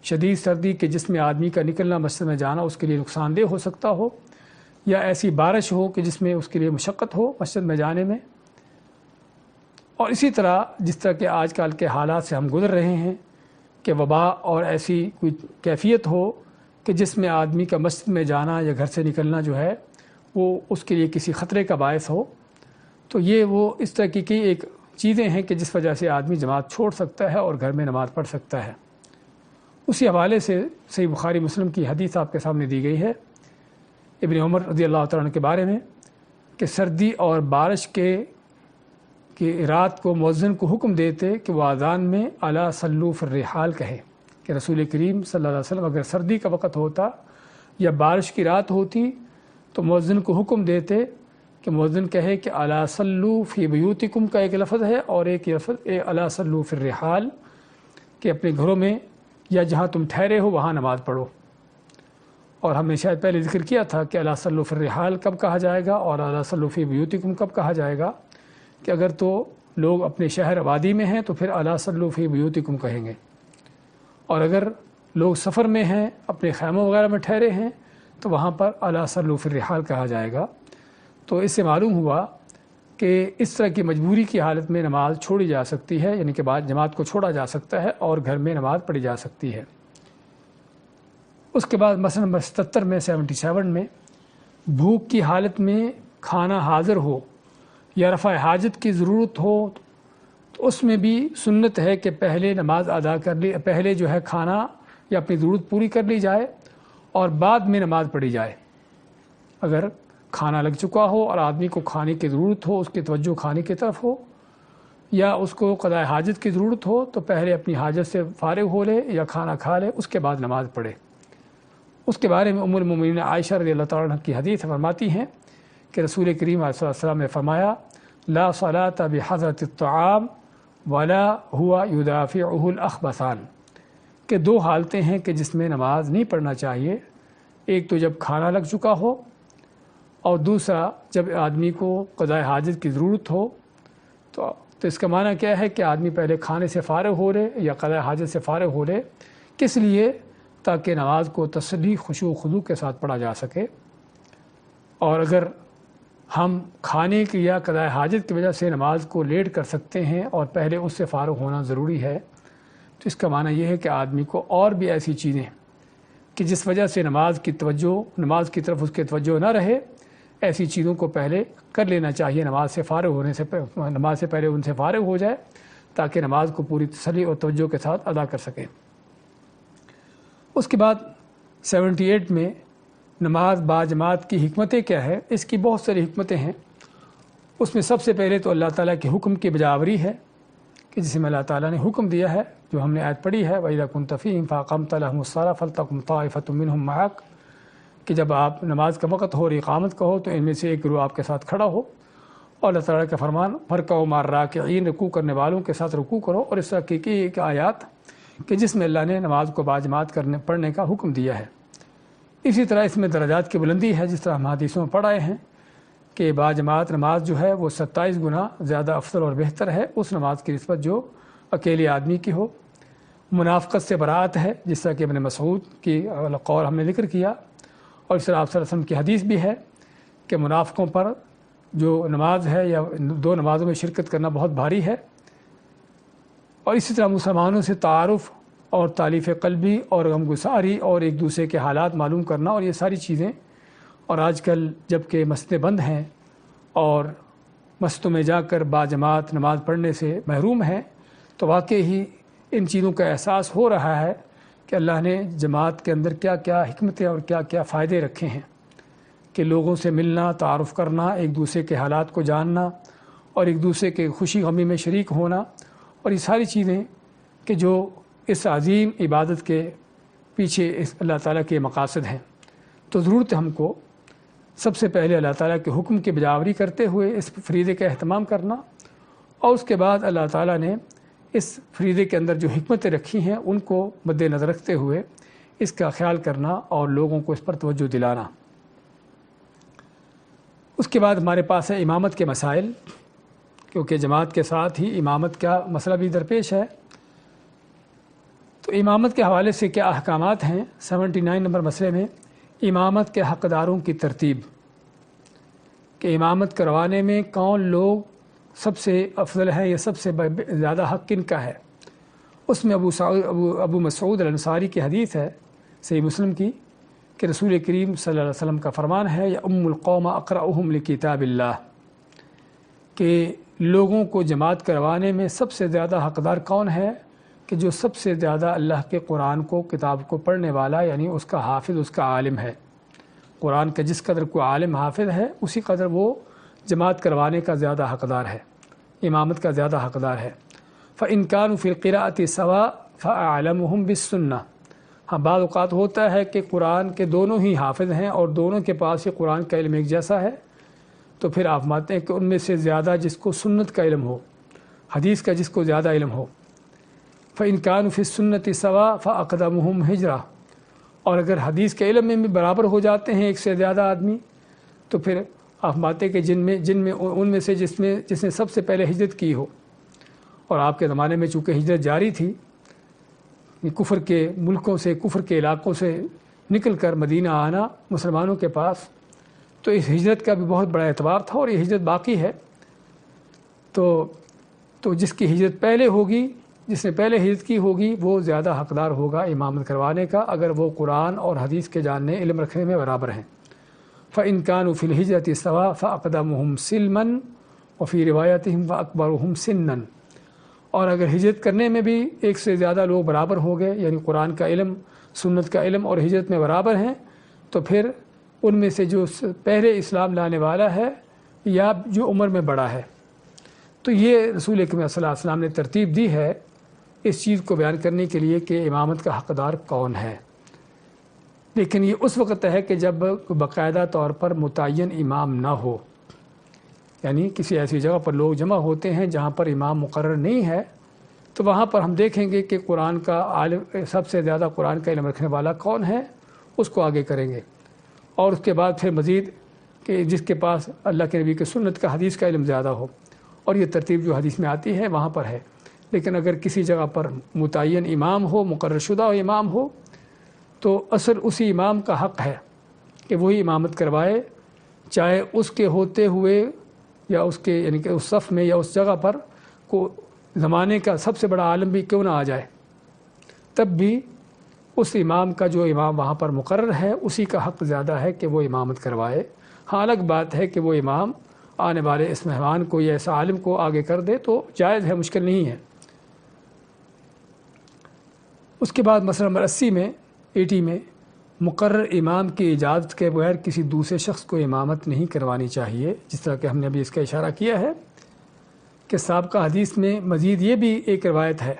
شدید سردی کہ جس میں آدمی کا نکلنا مسجد میں جانا اس کے لیے نقصان دہ ہو سکتا ہو، یا ایسی بارش ہو کہ جس میں اس کے لیے مشقت ہو مسجد میں جانے میں۔ اور اسی طرح جس طرح کہ آج کل کے حالات سے ہم گزر رہے ہیں کہ وبا اور ایسی کوئی کیفیت ہو کہ جس میں آدمی کا مسجد میں جانا یا گھر سے نکلنا جو ہے وہ اس کے لیے کسی خطرے کا باعث ہو، تو یہ وہ اس طرح کی کئی ایک چیزیں ہیں کہ جس وجہ سے آدمی جماعت چھوڑ سکتا ہے اور گھر میں نماز پڑھ سکتا ہے۔ اسی حوالے سے صحیح بخاری مسلم کی حدیث آپ کے سامنے دی گئی ہے ابن عمر رضی اللہ تعالیٰ عنہ کے بارے میں کہ سردی اور بارش کے رات کو مؤذن کو حکم دیتے کہ وہ اذان میں الا صلوا فی الرحال کہے، کہ رسول کریم صلی اللہ علیہ وسلم اگر سردی کا وقت ہوتا یا بارش کی رات ہوتی تو مؤذن کو حکم دیتے کہ مؤذن کہے کہ الا صلوا فی بیوتکم کا ایک لفظ ہے، اور ایک لفظ الا صلوا فی الرحال کہ اپنے گھروں میں یا جہاں تم ٹھہرے ہو وہاں نماز پڑھو۔ اور ہم نے شاید پہلے ذکر کیا تھا کہ الا صلوا فی الرحال کب کہا جائے گا اور الا صلوا فی بیوتکم کب کہا جائے گا، کہ اگر تو لوگ اپنے شہر آبادی میں ہیں تو پھر الا صلوا فی بیوتکم کہیں گے، اور اگر لوگ سفر میں ہیں اپنے خیموں وغیرہ میں ٹھہرے ہیں تو وہاں پر الا صلوا فی الرحال کہا جائے گا۔ تو اس سے معلوم ہوا کہ اس طرح کی مجبوری کی حالت میں نماز چھوڑی جا سکتی ہے، یعنی کہ بعد جماعت کو چھوڑا جا سکتا ہے اور گھر میں نماز پڑھی جا سکتی ہے۔ اس کے بعد مسئلہ نمبر 77 میں 77 میں بھوک کی حالت میں کھانا حاضر ہو یا رفع حاجت کی ضرورت ہو تو اس میں بھی سنت ہے کہ پہلے نماز ادا کر لی، پہلے جو ہے کھانا یا اپنی ضرورت پوری کر لی جائے اور بعد میں نماز پڑھی جائے۔ اگر کھانا لگ چکا ہو اور آدمی کو کھانے کی ضرورت ہو، اس کی توجہ کھانے کی طرف ہو، یا اس کو قضاء حاجت کی ضرورت ہو تو پہلے اپنی حاجت سے فارغ ہو لے یا کھانا کھا لے، اس کے بعد نماز پڑھے۔ اس کے بارے میں ام المؤمنین عائشہ رضی اللہ تعالیٰ عنہ کی حدیث فرماتی ہیں کہ رسول کریم علیہ السلام نے فرمایا لا صلاۃ بحضرۃ الطعام ولا هو يدافعه الاخبثان، کہ دو حالتیں ہیں کہ جس میں نماز نہیں پڑھنا چاہیے، ایک تو جب کھانا لگ چکا ہو اور دوسرا جب آدمی کو قضاء حاجت کی ضرورت ہو۔ تو اس کا معنی کیا ہے کہ آدمی پہلے کھانے سے فارغ ہو لے یا قضاء حاجت سے فارغ ہو لے، کس لیے؟ تاکہ نماز کو تسلی خشوع و خضوع کے ساتھ پڑھا جا سکے۔ اور اگر ہم کھانے کی یا قضاء حاجت کی وجہ سے نماز کو لیٹ کر سکتے ہیں اور پہلے اس سے فارغ ہونا ضروری ہے، تو اس کا معنی یہ ہے کہ آدمی کو اور بھی ایسی چیزیں کہ جس وجہ سے نماز کی طرف اس کی توجہ نہ رہے، ایسی چیزوں کو پہلے کر لینا چاہیے نماز سے پہلے ان سے فارغ ہو جائے تاکہ نماز کو پوری تسلی اور توجہ کے ساتھ ادا کر سکیں۔ اس کے بعد 78 میں نماز باجماعت کی حکمتیں کیا ہے؟ اس کی بہت ساری حکمتیں ہیں۔ اس میں سب سے پہلے تو اللہ تعالیٰ کے حکم کی بجاوری ہے کہ جس میں اللہ تعالیٰ نے حکم دیا ہے، جو ہم نے آیت پڑھی ہے وَإِذَا كُنْتَ فِيهِمْ فَأَقَمْتَ لَهُمُ الصَّلَاةَ فَلْتَقُمْ طَائِفَةٌ مِّنْهُمْ مَعَكَ، کہ جب آپ نماز کا وقت ہو اور اقامت کا ہو تو ان میں سے ایک گروہ آپ کے ساتھ کھڑا ہو، اور اللہ تعالیٰ کا فرمان فَارْكَعُوا مَعَ الرَّاكِعِينَ، رکوع کرنے والوں کے ساتھ رکوع کرو، اور اس طرح کی ایک آیات کہ جس میں اللہ نے نماز کو باجماعت پڑھنے کا حکم دیا ہے۔ اسی طرح اس میں درجات کی بلندی ہے، جس طرح ہم حدیثوں میں پڑھ آئے ہیں کہ باجماعت نماز جو ہے وہ 27 گنا زیادہ افضل اور بہتر ہے اس نماز کی نسبت جو اکیلے آدمی کی ہو۔ منافقت سے برات ہے، جس طرح کہ ابن مسعود کی قول ہم نے ذکر کیا، اور اس طرح آپ صلی اللہ علیہ وسلم کی حدیث بھی ہے کہ منافقوں پر جو نماز ہے یا دو نمازوں میں شرکت کرنا بہت بھاری ہے۔ اور اسی طرح مسلمانوں سے تعارف اور تالیف قلبی اور غمگساری اور ایک دوسرے کے حالات معلوم کرنا، اور یہ ساری چیزیں، اور آج کل جب کہ مسجدیں بند ہیں اور مسجدوں میں جا کر باجماعت نماز پڑھنے سے محروم ہیں، تو واقعی ہی ان چیزوں کا احساس ہو رہا ہے کہ اللہ نے جماعت کے اندر کیا کیا حکمتیں اور کیا کیا فائدے رکھے ہیں، کہ لوگوں سے ملنا، تعارف کرنا، ایک دوسرے کے حالات کو جاننا اور ایک دوسرے کے خوشی غمی میں شریک ہونا، اور یہ ساری چیزیں کہ جو اس عظیم عبادت کے پیچھے اس اللہ تعالیٰ کے مقاصد ہیں۔ تو ضرورت ہے ہم کو سب سے پہلے اللہ تعالیٰ کے حکم کی بجاوری کرتے ہوئے اس فریضے کا اہتمام کرنا، اور اس کے بعد اللہ تعالیٰ نے اس فریضے کے اندر جو حکمتیں رکھی ہیں ان کو مد نظر رکھتے ہوئے اس کا خیال کرنا اور لوگوں کو اس پر توجہ دلانا۔ اس کے بعد ہمارے پاس ہے امامت کے مسائل، کیونکہ جماعت کے ساتھ ہی امامت کا مسئلہ بھی درپیش ہے۔ تو امامت کے حوالے سے کیا احکامات ہیں؟ 79 نمبر مسئلے میں امامت کے حقداروں کی ترتیب، کہ امامت کروانے میں کون لوگ سب سے افضل ہیں یا سب سے زیادہ حق کن کا ہے۔ اس میں ابو مسعود الانصاری کی حدیث ہے صحیح مسلم کی کہ رسول کریم صلی اللہ علیہ وسلم کا فرمان ہے یا القوم اقرأہم لکتاب اللہ، کہ لوگوں کو جماعت کروانے میں سب سے زیادہ حقدار کون ہے؟ کہ جو سب سے زیادہ اللہ کے قرآن کو کتاب کو پڑھنے والا، یعنی اس کا حافظ، اس کا عالم ہے۔ قرآن کا جس قدر کو عالم حافظ ہے اسی قدر وہ جماعت کروانے کا زیادہ حقدار ہے، امامت کا زیادہ حقدار ہے۔ فَإِنْ كَانُوا فِي الْقِرَاءَةِ سَوَاءً فَأَعْلَمُهُمْ بِالسُّنَّةِ، ہاں بعض اوقات ہوتا ہے کہ قرآن کے دونوں ہی حافظ ہیں اور دونوں کے پاس ہی قرآن کا علم ایک جیسا ہے، تو پھر آپ مانتے ہیں کہ ان میں سے زیادہ جس کو سنت کا علم ہو، حدیث کا جس کو زیادہ علم ہو۔ فَإِنْ كَانُوا فِي السُّنَّةِ سَوَاءً فَأَقْدَمُهُمْ ہجرہ، اور اگر حدیث کے علم میں بھی برابر ہو جاتے ہیں ایک سے زیادہ آدمی، تو پھر آپ مانتے ہیں کہ ان میں سے جس نے سب سے پہلے ہجرت کی ہو، اور آپ کے زمانے میں چونکہ ہجرت جاری تھی، کفر کے ملکوں سے، کفر کے علاقوں سے نکل کر مدینہ آنا مسلمانوں کے پاس، تو اس ہجرت کا بھی بہت بڑا اعتبار تھا، اور یہ ہجرت باقی ہے۔ تو جس کی ہجرت پہلے ہوگی، جس نے پہلے ہجرت کی ہوگی، وہ زیادہ حقدار ہوگا امامت کروانے کا، اگر وہ قرآن اور حدیث کے جاننے علم رکھنے میں برابر ہیں۔ فَإِن كَانُوا فِي الْهِجْرَةِ سَوَاءً فَأَقْدَمُهُمْ سِلْمًا وَفِي رِوَایَتِهِمْ وَأَكْبَرُهُمْ سِنًّا، اور اگر ہجرت کرنے میں بھی ایک سے زیادہ لوگ برابر ہو گئے، یعنی قرآن کا علم، سنت کا علم اور ہجرت میں برابر ہیں، تو پھر ان میں سے جو پہلے اسلام لانے والا ہے یا جو عمر میں بڑا ہے، تو یہ رسول اکرم صلی اللہ علیہ وسلم نے ترتیب دی ہے اس چیز کو بیان کرنے کے لیے کہ امامت کا حقدار کون ہے۔ لیکن یہ اس وقت ہے کہ جب باقاعدہ طور پر متعین امام نہ ہو، یعنی کسی ایسی جگہ پر لوگ جمع ہوتے ہیں جہاں پر امام مقرر نہیں ہے، تو وہاں پر ہم دیکھیں گے کہ قرآن کا عالم، سب سے زیادہ قرآن کا علم رکھنے والا کون ہے، اس کو آگے کریں گے، اور اس کے بعد پھر مزید کہ جس کے پاس اللہ کے نبی کی سنت کا، حدیث کا علم زیادہ ہو، اور یہ ترتیب جو حدیث میں آتی ہے وہاں پر ہے۔ لیکن اگر کسی جگہ پر متعین امام ہو، مقرر شدہ امام ہو، تو اصل اسی امام کا حق ہے کہ وہی امامت کروائے، چاہے اس کے ہوتے ہوئے یا اس کے یعنی کہ اس صف میں یا اس جگہ پر کو زمانے کا سب سے بڑا عالم بھی کیوں نہ آ جائے، تب بھی اس امام کا، جو امام وہاں پر مقرر ہے، اسی کا حق زیادہ ہے کہ وہ امامت کروائے۔ ہاں الگ بات ہے کہ وہ امام آنے والے اس مہمان کو یا ایسا عالم کو آگے کر دے تو جائز ہے، مشکل نہیں ہے۔ اس کے بعد مسئلہ نمبر 80 میں مقرر امام کی اجازت کے بغیر کسی دوسرے شخص کو امامت نہیں کروانی چاہیے، جس طرح کہ ہم نے ابھی اس کا اشارہ کیا ہے کہ سابقہ حدیث میں مزید یہ بھی ایک روایت ہے،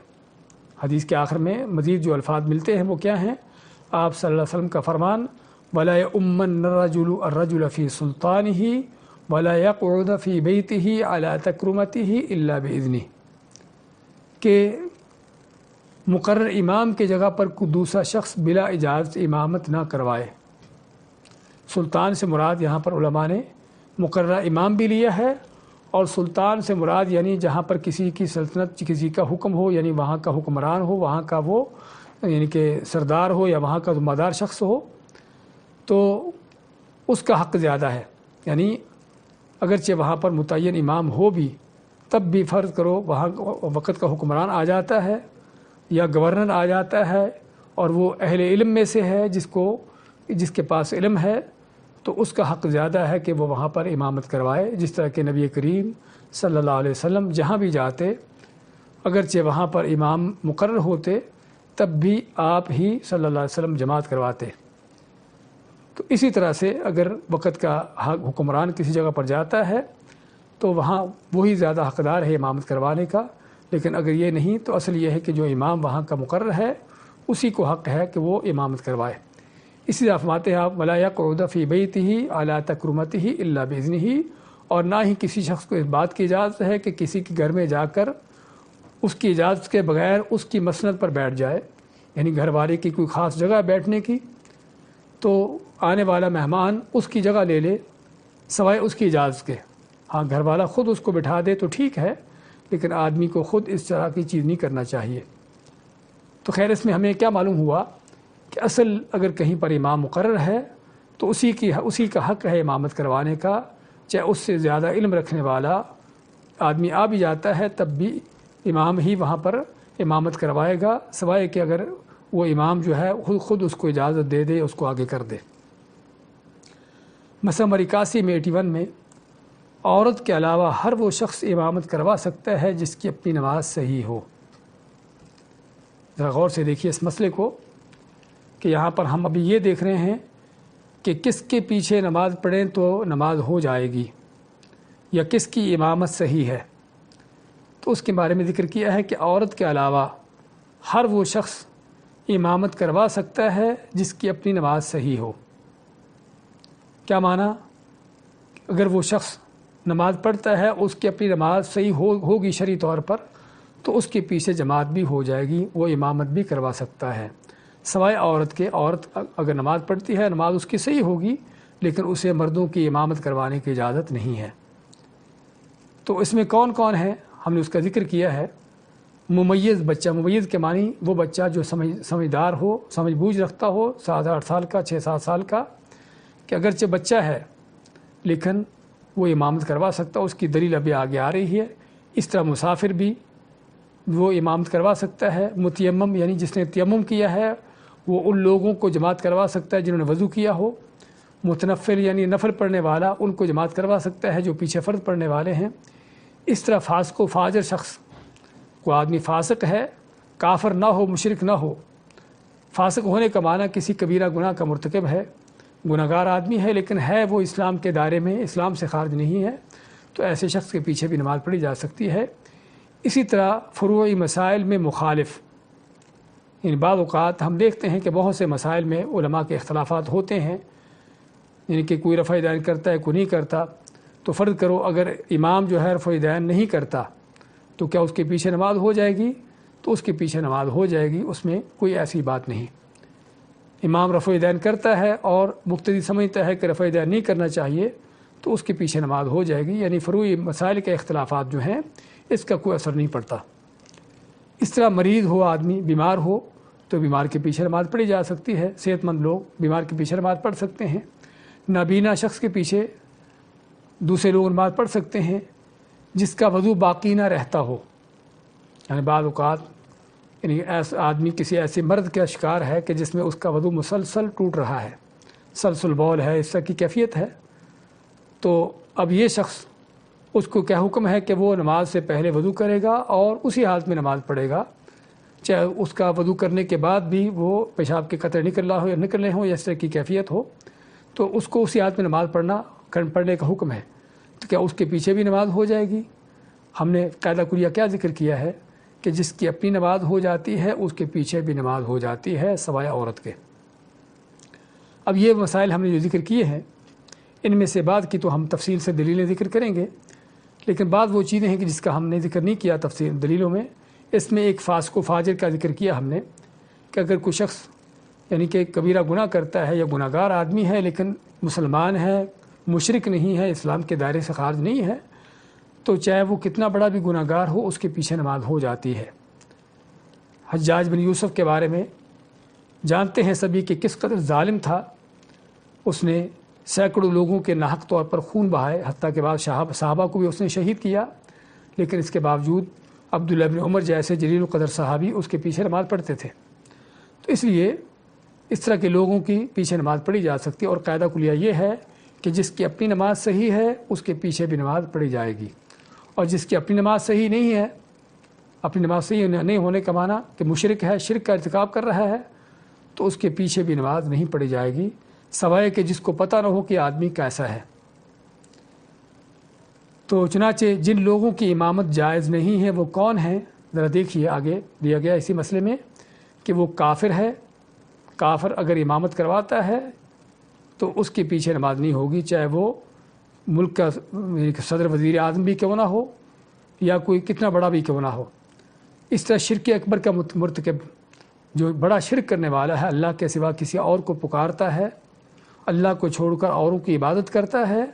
حدیث کے آخر میں مزید جو الفاظ ملتے ہیں وہ کیا ہیں؟ آپ صلی اللہ علیہ وسلم کا فرمان، وَلَا يَؤُمَّنَّ الرَّجُلُ فِي سُلْطَانِهِ وَلَا يَقْعُدَ فِي بَيْتِهِ عَلَى تَكْرُمَتِهِ إِلَّا بِإِذْنِهِ، کہ مقرر امام کے جگہ پر کوئی دوسرا شخص بلا اجازت امامت نہ کروائے۔ سلطان سے مراد یہاں پر علماء نے مقررہ امام بھی لیا ہے، اور سلطان سے مراد یعنی جہاں پر کسی کی سلطنت، کسی کا حکم ہو، یعنی وہاں کا حکمران ہو، وہاں کا وہ یعنی کہ سردار ہو یا وہاں کا ذمہ دار شخص ہو، تو اس کا حق زیادہ ہے۔ یعنی اگرچہ وہاں پر متعین امام ہو بھی، تب بھی فرض کرو وہاں وقت کا حکمران آ جاتا ہے یا گورنر آ جاتا ہے، اور وہ اہل علم میں سے ہے، جس کے پاس علم ہے، تو اس کا حق زیادہ ہے کہ وہ وہاں پر امامت کروائے۔ جس طرح کہ نبی کریم صلی اللہ علیہ وسلم جہاں بھی جاتے، اگرچہ وہاں پر امام مقرر ہوتے، تب بھی آپ ہی صلی اللہ علیہ وسلم جماعت کرواتے۔ تو اسی طرح سے اگر وقت کا حکمران کسی جگہ پر جاتا ہے تو وہاں وہی زیادہ حقدار ہے امامت کروانے کا، لیکن اگر یہ نہیں تو اصل یہ ہے کہ جو امام وہاں کا مقرر ہے اسی کو حق ہے کہ وہ امامت کروائے۔ اسی طرح فرماتے ہیں آپ، وَلَا يَقْعُدَ فِي بَيْتِهِ عَلَى تَكْرُمَتِهِ إِلَّا بِإِذْنِهِ، اور نہ ہی کسی شخص کو اس بات کی اجازت ہے کہ کسی کے گھر میں جا کر اس کی اجازت کے بغیر اس کی مسند پر بیٹھ جائے، یعنی گھر والے کی کوئی خاص جگہ بیٹھنے کی، تو آنے والا مہمان اس کی جگہ لے لے سوائے اس کی اجازت کے۔ ہاں گھر والا خود اس کو بٹھا دے تو ٹھیک ہے، لیکن آدمی کو خود اس طرح کی چیز نہیں کرنا چاہیے۔ تو خیر اس میں ہمیں کیا معلوم ہوا کہ اصل اگر کہیں پر امام مقرر ہے تو اسی کا حق ہے امامت کروانے کا، چاہے اس سے زیادہ علم رکھنے والا آدمی آ بھی جاتا ہے تب بھی امام ہی وہاں پر امامت کروائے گا، سوائے کہ اگر وہ امام جو ہے خود اس کو اجازت دے دے، اس کو آگے کر دے۔ مسئلہ نمبر 81 میں 81 میں عورت کے علاوہ ہر وہ شخص امامت کروا سکتا ہے جس کی اپنی نماز صحیح ہو۔ ذرا غور سے دیکھیے اس مسئلے کو کہ یہاں پر ہم ابھی یہ دیکھ رہے ہیں کہ کس کے پیچھے نماز پڑھیں تو نماز ہو جائے گی، یا کس کی امامت صحیح ہے۔ تو اس کے بارے میں ذکر کیا ہے کہ عورت کے علاوہ ہر وہ شخص امامت کروا سکتا ہے جس کی اپنی نماز صحیح ہو۔ کیا معنی؟ اگر وہ شخص نماز پڑھتا ہے، اس کی اپنی نماز صحیح ہوگی شرعی طور پر، تو اس کے پیچھے جماعت بھی ہو جائے گی، وہ امامت بھی کروا سکتا ہے، سوائے عورت کے۔ عورت اگر نماز پڑھتی ہے، نماز اس کی صحیح ہوگی، لیکن اسے مردوں کی امامت کروانے کی اجازت نہیں ہے۔ تو اس میں کون کون ہے ہم نے اس کا ذکر کیا ہے۔ ممیز بچہ، ممیز کے معنی وہ بچہ جو سمجھدار ہو، سمجھ بوجھ رکھتا ہو، 7-8 سال کا، 6-7 سال کا، کہ اگرچہ بچہ ہے لیکن وہ امامت کروا سکتا، اس کی دلیل ابھی آگے آ رہی ہے اس طرح مسافر بھی وہ امامت کروا سکتا ہے. متیمم یعنی جس نے تیمم کیا ہے وہ ان لوگوں کو جماعت کروا سکتا ہے جنہوں نے وضو کیا ہو. متنفل یعنی نفل پڑھنے والا ان کو جماعت کروا سکتا ہے جو پیچھے فرض پڑھنے والے ہیں. اس طرح فاسق و فاجر شخص کو آدمی فاسق ہے، کافر نہ ہو، مشرک نہ ہو. فاسق ہونے کا معنی کسی کبیرہ گناہ کا مرتکب ہے، گناہ گار آدمی ہے، لیکن ہے وہ اسلام کے دائرے میں، اسلام سے خارج نہیں ہے، تو ایسے شخص کے پیچھے بھی نماز پڑھی جا سکتی ہے. اسی طرح فروعی مسائل میں مخالف، یعنی بعض اوقات ہم دیکھتے ہیں کہ بہت سے مسائل میں علماء کے اختلافات ہوتے ہیں، یعنی کہ کوئی رفع دین کرتا ہے، کوئی نہیں کرتا. تو فرض کرو اگر امام جو ہے رفع دین نہیں کرتا تو کیا اس کے پیچھے نماز ہو جائے گی؟ تو اس کے پیچھے نماز ہو جائے گی، اس میں کوئی ایسی بات نہیں. امام رفع دین کرتا ہے اور مقتدی سمجھتا ہے کہ رفع دین نہیں کرنا چاہیے تو اس کے پیچھے نماز ہو جائے گی. یعنی فروعی مسائل کے اختلافات جو ہیں اس کا کوئی اثر نہیں پڑتا. اس طرح مریض ہو آدمی، بیمار ہو تو بیمار کے پیچھے نماز پڑھی جا سکتی ہے. صحت مند لوگ بیمار کے پیچھے نماز پڑھ سکتے ہیں. نابینا شخص کے پیچھے دوسرے لوگ نماز پڑھ سکتے ہیں جس کا وضو باقی نہ رہتا ہو. یعنی بعض اوقات یعنی ایسا آدمی کسی ایسے مرض کا شکار ہے کہ جس میں اس کا وضو مسلسل ٹوٹ رہا ہے، سلسل بول ہے، اس طرح کی کیفیت ہے. تو اب یہ شخص، اس کو کیا حکم ہے کہ وہ نماز سے پہلے وضو کرے گا اور اسی حالت میں نماز پڑھے گا، چاہے اس کا وضو کرنے کے بعد بھی وہ پیشاب کے قطرے نکلنے ہوں یا اس طرح کی کیفیت ہو، تو اس کو اسی حالت میں نماز پڑھنے کا حکم ہے. تو کیا اس کے پیچھے بھی نماز ہو جائے گی؟ ہم نے قاعدہ کلیہ کیا ذکر کیا ہے کہ جس کی اپنی نماز ہو جاتی ہے اس کے پیچھے بھی نماز ہو جاتی ہے سوائے عورت کے. اب یہ مسائل ہم نے جو ذکر کیے ہیں ان میں سے بعد کی تو ہم تفصیل سے دلیلیں ذکر کریں گے، لیکن بعض وہ چیزیں ہیں کہ جس کا ہم نے ذکر نہیں کیا تفصیل دلیلوں میں. اس میں ایک فاسق و فاجر کا ذکر کیا ہم نے کہ اگر کوئی شخص یعنی کہ کبیرہ گناہ کرتا ہے یا گناہ گار آدمی ہے لیکن مسلمان ہے، مشرک نہیں ہے، اسلام کے دائرے سے خارج نہیں ہے، تو چاہے وہ کتنا بڑا بھی گناہ گار ہو اس کے پیچھے نماز ہو جاتی ہے. حجاج بن یوسف کے بارے میں جانتے ہیں سبھی کہ کس قدر ظالم تھا. اس نے سینکڑوں لوگوں کے ناحق طور پر خون بہائے، حتیٰ کہ بعض صحابہ کو بھی اس نے شہید کیا، لیکن اس کے باوجود عبداللہ بن عمر جیسے جلیل القدر صحابی اس کے پیچھے نماز پڑھتے تھے. تو اس لیے اس طرح کے لوگوں کی پیچھے نماز پڑھی جا سکتی ہے. اور قاعدہ کلیہ یہ ہے کہ جس کی اپنی نماز صحیح ہے اس کے پیچھے بھی نماز پڑھی جائے گی، اور جس کی اپنی نماز صحیح نہیں ہے، اپنی نماز صحیح نہیں ہونے کا معنی کہ مشرک ہے، شرک کا ارتکاب کر رہا ہے، تو اس کے پیچھے بھی نماز نہیں پڑھی جائے گی، سوائے کہ جس کو پتہ نہ ہو کہ آدمی کیسا ہے. تو چنانچہ جن لوگوں کی امامت جائز نہیں ہے وہ کون ہیں؟ ذرا دیکھیے آگے دیا گیا اسی مسئلے میں کہ وہ کافر ہے. کافر اگر امامت کرواتا ہے تو اس کے پیچھے نماز نہیں ہوگی، چاہے وہ ملک کا صدر وزیر اعظم بھی کیوں نہ ہو یا کوئی کتنا بڑا بھی کیوں نہ ہو. اس طرح شرک اکبر کا مرتکب، جو بڑا شرک کرنے والا ہے، اللہ کے سوا کسی اور کو پکارتا ہے، اللہ کو چھوڑ کر اوروں کی عبادت کرتا ہے،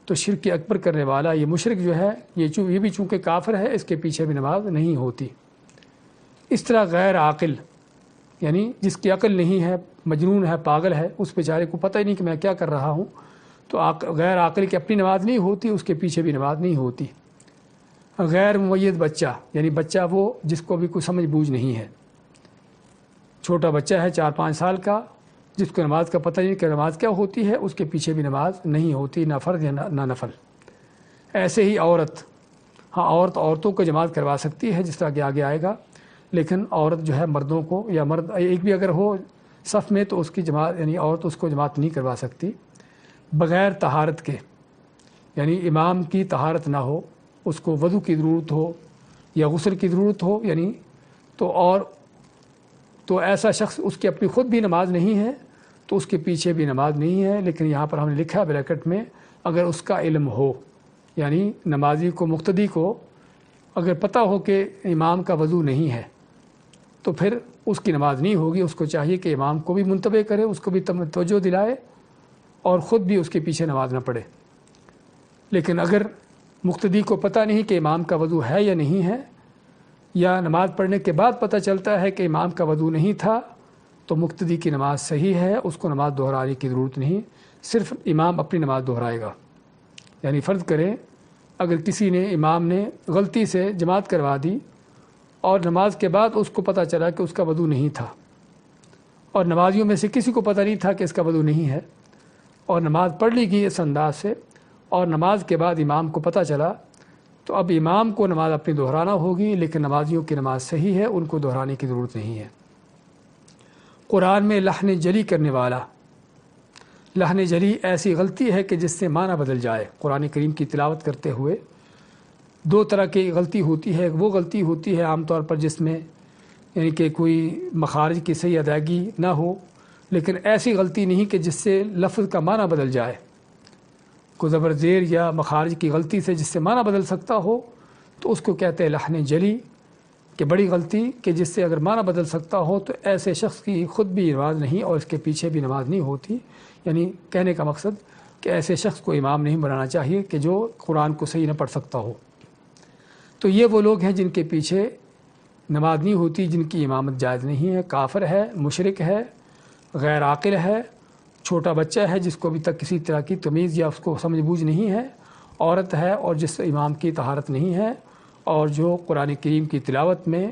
تو شرک اکبر کرنے والا یہ مشرک جو ہے یہ بھی چونکہ کافر ہے، اس کے پیچھے بھی نماز نہیں ہوتی. اس طرح غیر عاقل، یعنی جس کی عقل نہیں ہے، مجنون ہے، پاگل ہے، اس بیچارے کو پتہ ہی نہیں کہ میں کیا کر رہا ہوں، تو غیر عاقل کی اپنی نماز نہیں ہوتی، اس کے پیچھے بھی نماز نہیں ہوتی. غیر ممیز بچہ، یعنی بچہ وہ جس کو بھی کوئی سمجھ بوجھ نہیں ہے، چھوٹا بچہ ہے 4-5 سال کا، جس کو نماز کا پتہ نہیں کہ نماز کیا ہوتی ہے، اس کے پیچھے بھی نماز نہیں ہوتی، نہ فرض یا نہ نفل. ایسے ہی عورت، عورتوں کو جماعت کروا سکتی ہے جس طرح کہ آگے آئے گا، لیکن عورت جو ہے مردوں کو، یا مرد ایک بھی اگر ہو صف میں تو اس کی جماعت، یعنی عورت اس کو جماعت نہیں کروا سکتی. بغیر طہارت کے، یعنی امام کی طہارت نہ ہو، اس کو وضو کی ضرورت ہو یا غسل کی ضرورت ہو، یعنی تو ایسا شخص، اس کی اپنی خود بھی نماز نہیں ہے تو اس کے پیچھے بھی نماز نہیں ہے. لیکن یہاں پر ہم نے لکھا بریکٹ میں، اگر اس کا علم ہو، یعنی نمازی کو، مقتدی کو اگر پتہ ہو کہ امام کا وضو نہیں ہے تو پھر اس کی نماز نہیں ہوگی. اس کو چاہیے کہ امام کو بھی منتبہ کرے، اس کو بھی توجہ دلائے اور خود بھی اس کے پیچھے نماز نہ پڑھے. لیکن اگر مقتدی کو پتہ نہیں کہ امام کا وضو ہے یا نہیں ہے، یا نماز پڑھنے کے بعد پتہ چلتا ہے کہ امام کا وضو نہیں تھا، تو مقتدی کی نماز صحیح ہے، اس کو نماز دہرانے کی ضرورت نہیں، صرف امام اپنی نماز دہرائے گا. یعنی فرض کریں اگر کسی نے امام نے غلطی سے جماعت کروا دی اور نماز کے بعد اس کو پتہ چلا کہ اس کا وضو نہیں تھا، اور نمازیوں میں سے کسی کو پتہ نہیں تھا کہ اس کا وضو نہیں ہے، اور نماز پڑھ لی گئی اس انداز سے، اور نماز کے بعد امام کو پتہ چلا، تو اب امام کو نماز اپنی دہرانا ہوگی، لیکن نمازیوں کی نماز صحیح ہے، ان کو دہرانے کی ضرورت نہیں ہے۔ قرآن میں لحن جلی کرنے والا، لحن جلی ایسی غلطی ہے کہ جس سے معنی بدل جائے۔ قرآن کریم کی تلاوت کرتے ہوئے دو طرح کی غلطی ہوتی ہے۔ وہ غلطی ہوتی ہے عام طور پر جس میں یعنی کہ کوئی مخارج کی صحیح ادائیگی نہ ہو، لیکن ایسی غلطی نہیں کہ جس سے لفظ کا معنی بدل جائے۔ کوئی زبر زیر یا مخارج کی غلطی سے جس سے معنی بدل سکتا ہو تو اس کو کہتے ہیں لحن جلی، کہ بڑی غلطی کہ جس سے اگر معنی بدل سکتا ہو تو ایسے شخص کی خود بھی نماز نہیں اور اس کے پیچھے بھی نماز نہیں ہوتی۔ یعنی کہنے کا مقصد کہ ایسے شخص کو امام نہیں بنانا چاہیے کہ جو قرآن کو صحیح نہ پڑھ سکتا ہو۔ تو یہ وہ لوگ ہیں جن کے پیچھے نماز نہیں ہوتی، جن کی امامت جائز نہیں ہے، کافر ہے، مشرک ہے، غیر عاقل ہے، چھوٹا بچہ ہے جس کو ابھی تک کسی طرح کی تمیز یا اس کو سمجھ بوجھ نہیں ہے، عورت ہے اور جس سے امام کی طہارت نہیں ہے، اور جو قرآن کریم کی تلاوت میں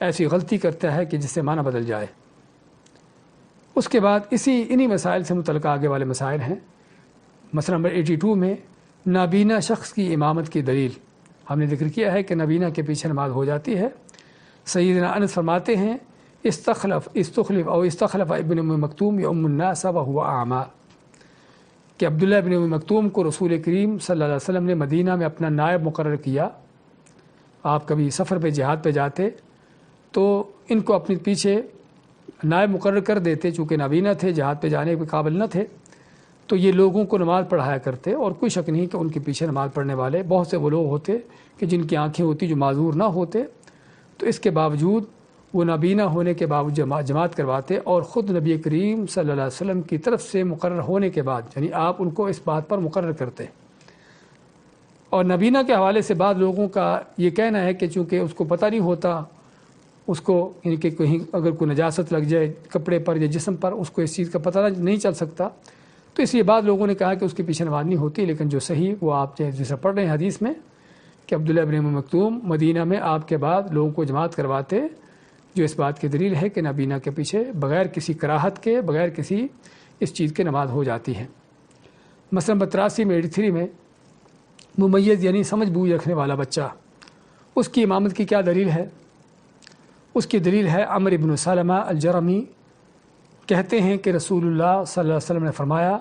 ایسی غلطی کرتا ہے کہ جس سے معنی بدل جائے۔ اس کے بعد انہی مسائل سے متعلق آگے والے مسائل ہیں۔ مسئلہ نمبر 82 میں نابینا شخص کی امامت کی دلیل ہم نے ذکر کیا ہے کہ نابینا کے پیچھے نماز ہو جاتی ہے۔ سیدنا انس فرماتے ہیں استخلف ابن ام مکتوم یؤم الناس وهو اعمی، کہ عبداللہ ابن ام مکتوم کو رسول کریم صلی اللہ علیہ وسلم نے مدینہ میں اپنا نائب مقرر کیا۔ آپ کبھی سفر پہ جہاد پہ جاتے تو ان کو اپنے پیچھے نائب مقرر کر دیتے، چونکہ نابینا تھے، جہاد پہ جانے کے قابل نہ تھے، تو یہ لوگوں کو نماز پڑھایا کرتے، اور کوئی شک نہیں کہ ان کے پیچھے نماز پڑھنے والے بہت سے وہ لوگ ہوتے کہ جن کی آنکھیں ہوتی جو معذور نہ ہوتے، تو اس کے باوجود وہ نابینا ہونے کے باوجود جماعت کرواتے، اور خود نبی کریم صلی اللہ علیہ وسلم کی طرف سے مقرر ہونے کے بعد یعنی آپ ان کو اس بات پر مقرر کرتے۔ اور نابینا کے حوالے سے بعض لوگوں کا یہ کہنا ہے کہ چونکہ اس کو پتہ نہیں ہوتا، اس کو یعنی کہ کہیں اگر کوئی نجاست لگ جائے کپڑے پر یا جسم پر، اس کو اس چیز کا پتہ نہیں چل سکتا، تو اس لیے بعض لوگوں نے کہا کہ اس کے پیچھے نماز نہیں ہوتی۔ لیکن جو صحیح وہ آپ جیسا پڑھ رہے ہیں حدیث میں کہ عبداللہ ابن ام مکتوم مدینہ میں آپ کے بعد لوگوں کو جماعت کرواتے، جو اس بات کی دلیل ہے کہ نابینا کے پیچھے بغیر کسی کراہت کے، بغیر کسی اس چیز کے نماز ہو جاتی ہے۔ مثلا 83 میں 83 میں ممیز یعنی سمجھ بوجھ رکھنے والا بچہ، اس کی امامت کی کیا دلیل ہے؟ اس کی دلیل ہے عمرو بن سلمہ الجرمی کہتے ہیں کہ رسول اللہ صلی اللہ علیہ وسلم نے فرمایا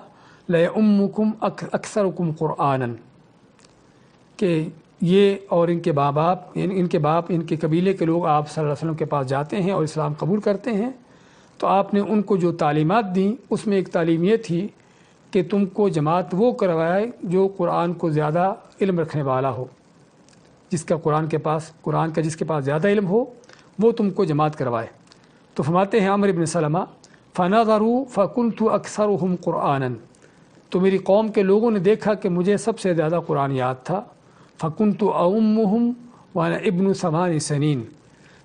لَيَؤُمُّكُمْ أَكْثَرُكُمْ قُرْآنًا، کہ یہ اور ان کے باپ یعنی ان کے قبیلے کے لوگ آپ صلی اللہ علیہ وسلم کے پاس جاتے ہیں اور اسلام قبول کرتے ہیں، تو آپ نے ان کو جو تعلیمات دیں اس میں ایک تعلیم یہ تھی کہ تم کو جماعت وہ کروائے جو قرآن کو زیادہ علم رکھنے والا ہو، جس کا قرآن کا جس کے پاس زیادہ علم ہو وہ تم کو جماعت کروائے۔ تو فرماتے ہیں عمرو بن سلمہ فَنَظَرُوا فَكُنْتُ أَكْثَرُهُمْ قُرْآنًا، تو میری قوم کے لوگوں نے دیکھا کہ مجھے سب سے زیادہ قرآن یاد تھا۔ فَكُنْتُ أَؤُمُّهُمْ وَأَنَا ابْنُ 8 سنین،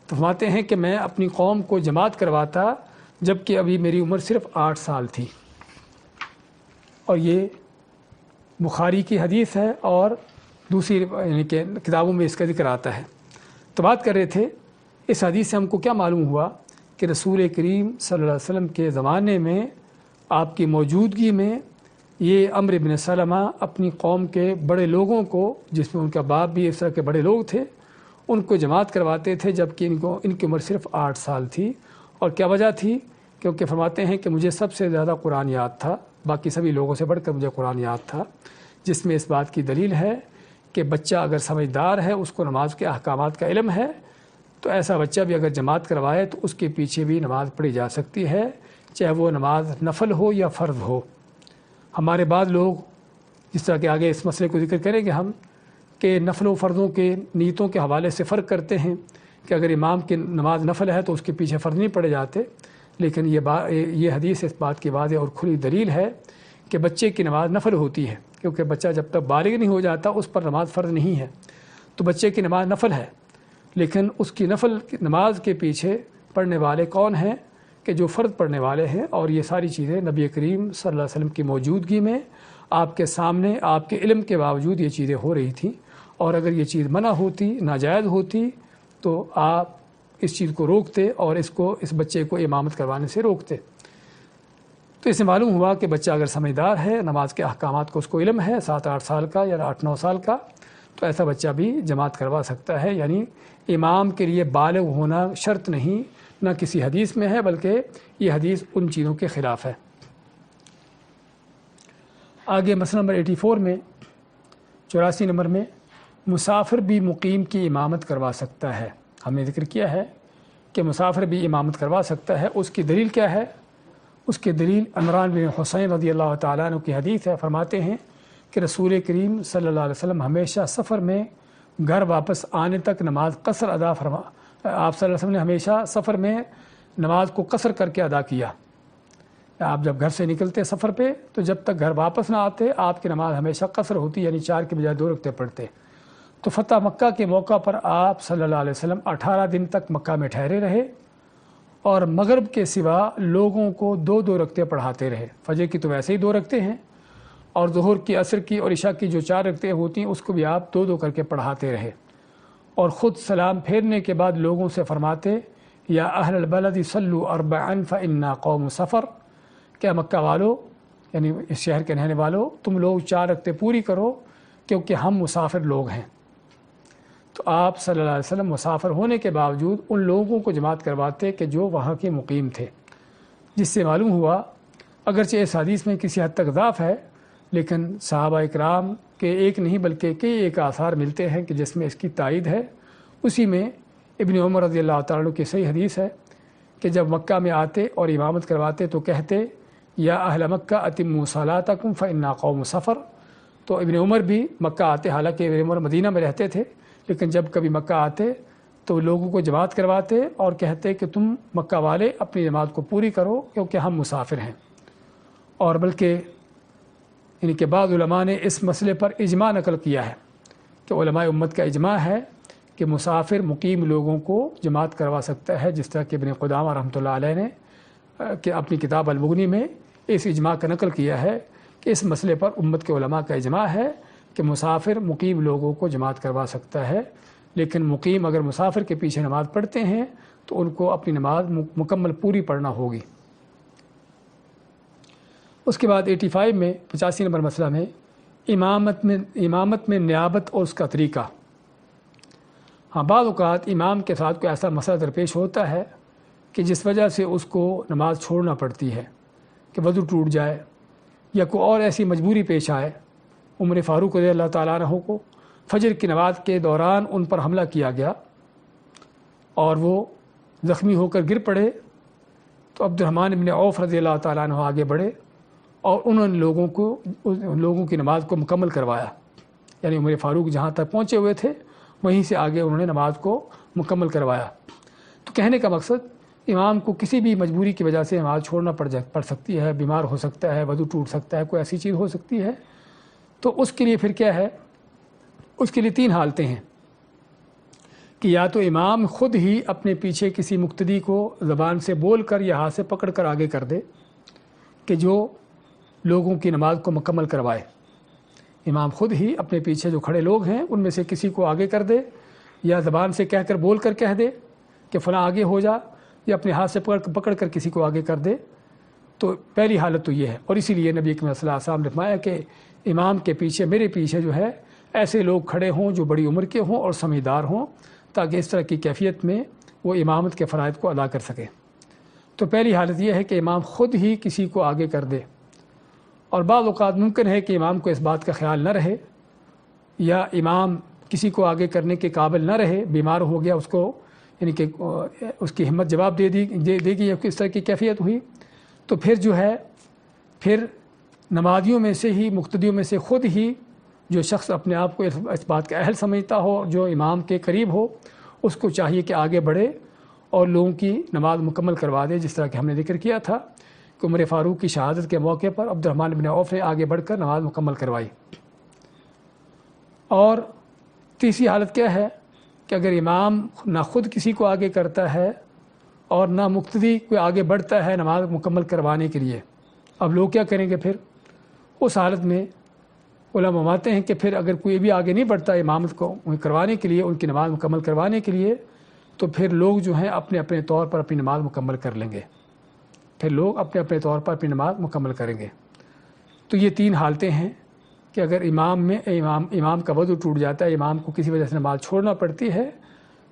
تو فرماتے ہیں کہ میں اپنی قوم کو جماعت کرواتا جب کہ ابھی میری عمر صرف 8 سال تھی۔ اور یہ بخاری کی حدیث ہے اور دوسری یعنی کہ کتابوں میں اس کا ذکر آتا ہے۔ تو بات کر رہے تھے اس حدیث سے ہم کو کیا معلوم ہوا کہ رسول کریم صلی اللہ علیہ وسلم کے زمانے میں آپ کی موجودگی میں یہ عمرو بن سلمہ اپنی قوم کے بڑے لوگوں کو، جس میں ان کا باپ بھی اس طرح کے بڑے لوگ تھے، ان کو جماعت کرواتے تھے جب کہ ان کی عمر صرف 8 سال تھی۔ اور کیا وجہ تھی؟ کیونکہ فرماتے ہیں کہ مجھے سب سے زیادہ قرآن یاد تھا، باقی سبھی لوگوں سے بڑھ کر مجھے قرآن یاد تھا، جس میں اس بات کی دلیل ہے کہ بچہ اگر سمجھدار ہے، اس کو نماز کے احکامات کا علم ہے، تو ایسا بچہ بھی اگر جماعت کروائے تو اس کے پیچھے بھی نماز پڑھی جا سکتی ہے، چاہے وہ نماز نفل ہو یا فرض ہو۔ ہمارے بعض لوگ جس طرح کہ آگے اس مسئلے کو ذکر کریں گے ہم کہ نفل و فرضوں کے نیتوں کے حوالے سے فرق کرتے ہیں کہ اگر امام کی نماز نفل ہے تو اس کے پیچھے فرض نہیں پڑے جاتے، لیکن یہ حدیث اس بات کی واضح اور کھلی دلیل ہے کہ بچے کی نماز نفل ہوتی ہے، کیونکہ بچہ جب تک بالغ نہیں ہو جاتا اس پر نماز فرض نہیں ہے، تو بچے کی نماز نفل ہے۔ لیکن اس کی نفل نماز کے پیچھے پڑھنے والے کون ہیں؟ کہ جو فرض پڑھنے والے ہیں، اور یہ ساری چیزیں نبی کریم صلی اللہ علیہ وسلم کی موجودگی میں آپ کے سامنے آپ کے علم کے باوجود یہ چیزیں ہو رہی تھیں، اور اگر یہ چیز منع ہوتی، ناجائز ہوتی، تو آپ اس چیز کو روکتے اور اس بچے کو امامت کروانے سے روکتے۔ تو اس سے معلوم ہوا کہ بچہ اگر سمجھدار ہے، نماز کے احکامات کو اس کو علم ہے، 7-8 سال کا یا 8-9 سال کا، تو ایسا بچہ بھی جماعت کروا سکتا ہے۔ یعنی امام کے لیے بالغ ہونا شرط نہیں، نہ کسی حدیث میں ہے، بلکہ یہ حدیث ان چیزوں کے خلاف ہے۔ آگے مسئلہ نمبر 84 میں 84 نمبر میں مسافر بھی مقیم کی امامت کروا سکتا ہے۔ ہم نے ذکر کیا ہے کہ مسافر بھی امامت کروا سکتا ہے۔ اس کی دلیل کیا ہے؟ اس کی دلیل عمران بن حسین رضی اللہ تعالیٰ عنہ کی حدیث ہے۔ فرماتے ہیں کہ رسول کریم صلی اللہ علیہ وسلم ہمیشہ سفر میں گھر واپس آنے تک نماز قصر ادا آپ صلی اللہ علیہ وسلم نے ہمیشہ سفر میں نماز کو قصر کر کے ادا کیا۔ آپ جب گھر سے نکلتے سفر پہ تو جب تک گھر واپس نہ آتے آپ کی نماز ہمیشہ قصر ہوتی، یعنی 4 کے بجائے 2 رکعتیں پڑھتے۔ تو فتح مکہ کے موقع پر آپ صلی اللہ علیہ وسلم 18 دن تک مکہ میں ٹھہرے رہے اور مغرب کے سوا لوگوں کو 2 رکعتیں پڑھاتے رہے۔ فجر کی تو ویسے ہی 2 رکعتیں ہیں، اور ظہر کی، عصر کی اور عشاء کی جو 4 رکعتیں ہوتی ہیں اس کو بھی آپ 2 کر کے پڑھاتے رہے، اور خود سلام پھیرنے کے بعد لوگوں سے فرماتے یا اہل البلد صلوا 4 فإنا قوم سفر، کیا مکہ والو، یعنی اس شہر کے رہنے والو، تم لوگ 4 رکعتیں پوری کرو کیونکہ ہم مسافر لوگ ہیں۔ تو آپ صلی اللہ علیہ وسلم مسافر ہونے کے باوجود ان لوگوں کو جماعت کرواتے کہ جو وہاں کے مقیم تھے، جس سے معلوم ہوا اگرچہ اس حدیث میں کسی حد تک ضعف ہے، لیکن صحابہ اکرام کے ایک نہیں بلکہ کئی ایک آثار ملتے ہیں کہ جس میں اس کی تائید ہے۔ اسی میں ابن عمر رضی اللہ تعالیٰ عنہ کی صحیح حدیث ہے کہ جب مکہ میں آتے اور امامت کرواتے تو کہتے یا اہل مکہ اتموا صلاتکم فإنا قوم سفر۔ تو ابن عمر بھی مکہ آتے، حالانکہ ابن عمر مدینہ میں رہتے تھے، لیکن جب کبھی مکہ آتے تو لوگوں کو جماعت کرواتے اور کہتے کہ تم مکہ والے اپنی جماعت کو پوری کرو کیونکہ ہم مسافر ہیں۔ اور بلکہ ان کے بعض علماء نے اس مسئلے پر اجماع نقل کیا ہے کہ علماء امت کا اجماع ہے کہ مسافر مقیم لوگوں کو جماعت کروا سکتا ہے، جس طرح کہ ابن قدامہ رحمۃ اللہ علیہ نے کہ اپنی کتاب المغنی میں اس اجماع کا نقل کیا ہے کہ اس مسئلے پر امت کے علماء کا اجماع ہے کہ مسافر مقیم لوگوں کو جماعت کروا سکتا ہے، لیکن مقیم اگر مسافر کے پیچھے نماز پڑھتے ہیں تو ان کو اپنی نماز مکمل پوری پڑھنا ہوگی۔ اس کے بعد 85 میں 85 نمبر مسئلہ میں امامت میں نیابت اور اس کا طریقہ۔ ہاں، بعض اوقات امام کے ساتھ کوئی ایسا مسئلہ درپیش ہوتا ہے کہ جس وجہ سے اس کو نماز چھوڑنا پڑتی ہے، کہ وضو ٹوٹ جائے یا کوئی اور ایسی مجبوری پیش آئے۔ عمر فاروق رضی اللہ تعالیٰ عنہ کو فجر کی نماز کے دوران ان پر حملہ کیا گیا اور وہ زخمی ہو کر گر پڑے، تو عبد الرحمن بن عوف رضی اللہ تعالیٰ عنہ آگے بڑھے اور انہوں نے لوگوں کی نماز کو مکمل کروایا، یعنی عمر فاروق جہاں تک پہنچے ہوئے تھے وہیں سے آگے انہوں نے نماز کو مکمل کروایا۔ تو کہنے کا مقصد امام کو کسی بھی مجبوری کی وجہ سے نماز چھوڑنا پڑ سکتی ہے، بیمار ہو سکتا ہے، وضو ٹوٹ سکتا ہے، کوئی ایسی چیز ہو سکتی ہے، تو اس کے لیے پھر کیا ہے؟ اس کے لیے 3 حالتیں ہیں کہ یا تو امام خود ہی اپنے پیچھے کسی مقتدی کو زبان سے بول کر یا ہاتھ سے پکڑ کر آگے کر دے کہ جو لوگوں کی نماز کو مکمل کروائے۔ امام خود ہی اپنے پیچھے جو کھڑے لوگ ہیں ان میں سے کسی کو آگے کر دے، یا زبان سے کہہ کر بول کر کہہ دے کہ فلاں آگے ہو جا، یا اپنے ہاتھ سے پکڑ کر کسی کو آگے کر دے۔ تو پہلی حالت تو یہ ہے، اور اسی لیے نبی کریم صلی اللہ علیہ وسلم نے فرمایا کہ امام کے پیچھے، میرے پیچھے جو ہے ایسے لوگ کھڑے ہوں جو بڑی عمر کے ہوں اور سمجھدار ہوں، تاکہ اس طرح کی کیفیت میں وہ امامت کے فرائض کو ادا کر سکیں۔ تو پہلی حالت یہ ہے کہ امام خود ہی کسی کو آگے کر دے، اور بعض اوقات ممکن ہے کہ امام کو اس بات کا خیال نہ رہے، یا امام کسی کو آگے کرنے کے قابل نہ رہے، بیمار ہو گیا، اس کو یعنی کہ اس کی ہمت جواب دے گی یا اس طرح کی کیفیت ہوئی، تو پھر جو ہے پھر نمازیوں میں سے ہی، مقتدیوں میں سے خود ہی جو شخص اپنے آپ کو اس بات کا اہل سمجھتا ہو، جو امام کے قریب ہو، اس کو چاہیے کہ آگے بڑھے اور لوگوں کی نماز مکمل کروا دے، جس طرح کہ ہم نے ذکر کیا تھا کہ عمر فاروق کی شہادت کے موقع پر عبد الرحمن بن عوف نے آگے بڑھ کر نماز مکمل کروائی۔ اور تیسری حالت کیا ہے کہ اگر امام نہ خود کسی کو آگے کرتا ہے اور نہ مقتدی کوئی آگے بڑھتا ہے نماز مکمل کروانے کے لیے، اب لوگ کیا کریں گے؟ پھر اس حالت میں علماء مانتے ہیں کہ پھر اگر کوئی بھی آگے نہیں بڑھتا امامت کو کروانے کے لیے، ان کی نماز مکمل کروانے کے لیے، تو پھر لوگ جو ہیں اپنے اپنے طور پر اپنی نماز مکمل کر لیں گے، پھر لوگ اپنے اپنے طور پر اپنی نماز مکمل کریں گے۔ تو یہ 3 حالتیں ہیں کہ اگر امام کا وضو ٹوٹ جاتا ہے، امام کو کسی وجہ سے نماز چھوڑنا پڑتی ہے،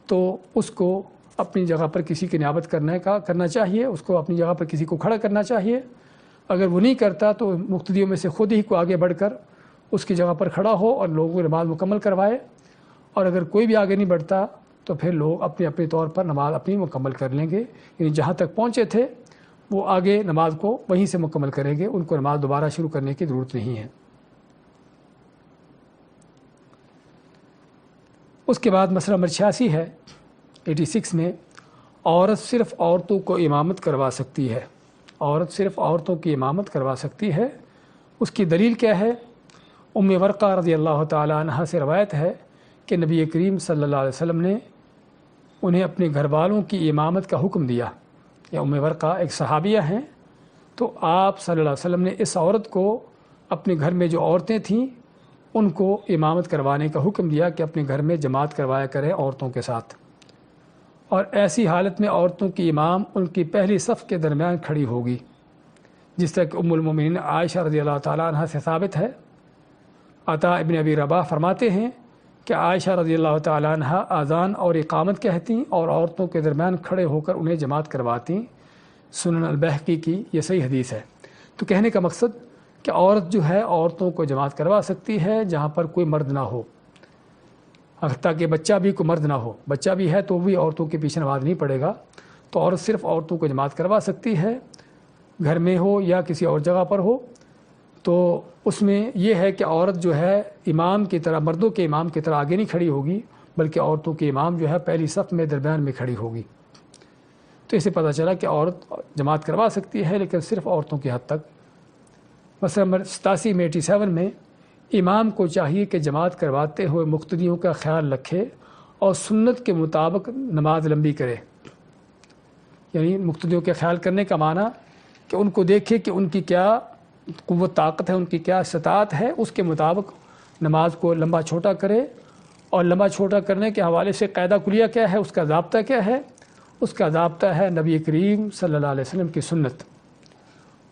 تو اس کو اپنی جگہ پر کسی کی نیابت کرنا چاہیے، اس کو اپنی جگہ پر کسی کو کھڑا کرنا چاہیے۔ اگر وہ نہیں کرتا تو مقتدیوں میں سے خود ہی کو آگے بڑھ کر اس کی جگہ پر کھڑا ہو اور لوگوں کو نماز مکمل کروائے، اور اگر کوئی بھی آگے نہیں بڑھتا تو پھر لوگ اپنے اپنے طور پر نماز اپنی مکمل کر لیں گے، یعنی جہاں تک پہنچے تھے وہ آگے نماز کو وہیں سے مکمل کریں گے، ان کو نماز دوبارہ شروع کرنے کی ضرورت نہیں ہے۔ اس کے بعد مسئلہ نمبر 86 ہے 86 میں، عورت صرف عورتوں کو امامت کروا سکتی ہے، عورت صرف عورتوں کی امامت کروا سکتی ہے۔ اس کی دلیل کیا ہے؟ ام ورقہ رضی اللہ تعالی عنہ سے روایت ہے کہ نبی کریم صلی اللہ علیہ وسلم نے انہیں اپنے گھر والوں کی امامت کا حکم دیا، یا ام ورقہ ایک صحابیہ ہیں، تو آپ صلی اللہ علیہ وسلم نے اس عورت کو اپنے گھر میں جو عورتیں تھیں ان کو امامت کروانے کا حکم دیا کہ اپنے گھر میں جماعت کروایا کریں عورتوں کے ساتھ، اور ایسی حالت میں عورتوں کی امام ان کی پہلی صف کے درمیان کھڑی ہوگی، جس طرح کہ ام المومنین عائشہ رضی اللہ تعالیٰ عنہ سے ثابت ہے۔ عطا ابن ابی رباح فرماتے ہیں کہ عائشہ رضی اللہ تعالیٰ عنہ اذان اور اقامت کہتیں اور عورتوں کے درمیان کھڑے ہو کر انہیں جماعت کرواتی۔ سنن البیہقی کی یہ صحیح حدیث ہے۔ تو کہنے کا مقصد کہ عورت جو ہے عورتوں کو جماعت کروا سکتی ہے جہاں پر کوئی مرد نہ ہو، حتیٰ کہ بچہ بھی کوئی مرد نہ ہو، بچہ بھی ہے تو بھی عورتوں کے پیچھے نماز نہیں پڑھے گا، تو عورت صرف عورتوں کو جماعت کروا سکتی ہے، گھر میں ہو یا کسی اور جگہ پر ہو۔ تو اس میں یہ ہے کہ عورت جو ہے امام کی طرح، مردوں کے امام کی طرح آگے نہیں کھڑی ہوگی، بلکہ عورتوں کے امام جو ہے پہلی صف میں درمیان میں کھڑی ہوگی۔ تو اسے پتہ چلا کہ عورت جماعت کروا سکتی ہے لیکن صرف عورتوں کی حد تک۔ مسئلہ نمبر 87 میں 87 میں، امام کو چاہیے کہ جماعت کرواتے ہوئے مقتدیوں کا خیال رکھے اور سنت کے مطابق نماز لمبی کرے، یعنی مقتدیوں کے خیال کرنے کا معنی کہ ان کو دیکھے کہ ان کی کیا قوت طاقت ہے، ان کی کیا استطاعت ہے، اس کے مطابق نماز کو لمبا چھوٹا کرے، اور لمبا چھوٹا کرنے کے حوالے سے قاعدہ کلیہ کیا ہے، اس کا ضابطہ کیا ہے؟ اس کا ضابطہ ہے نبی کریم صلی اللہ علیہ وسلم کی سنت۔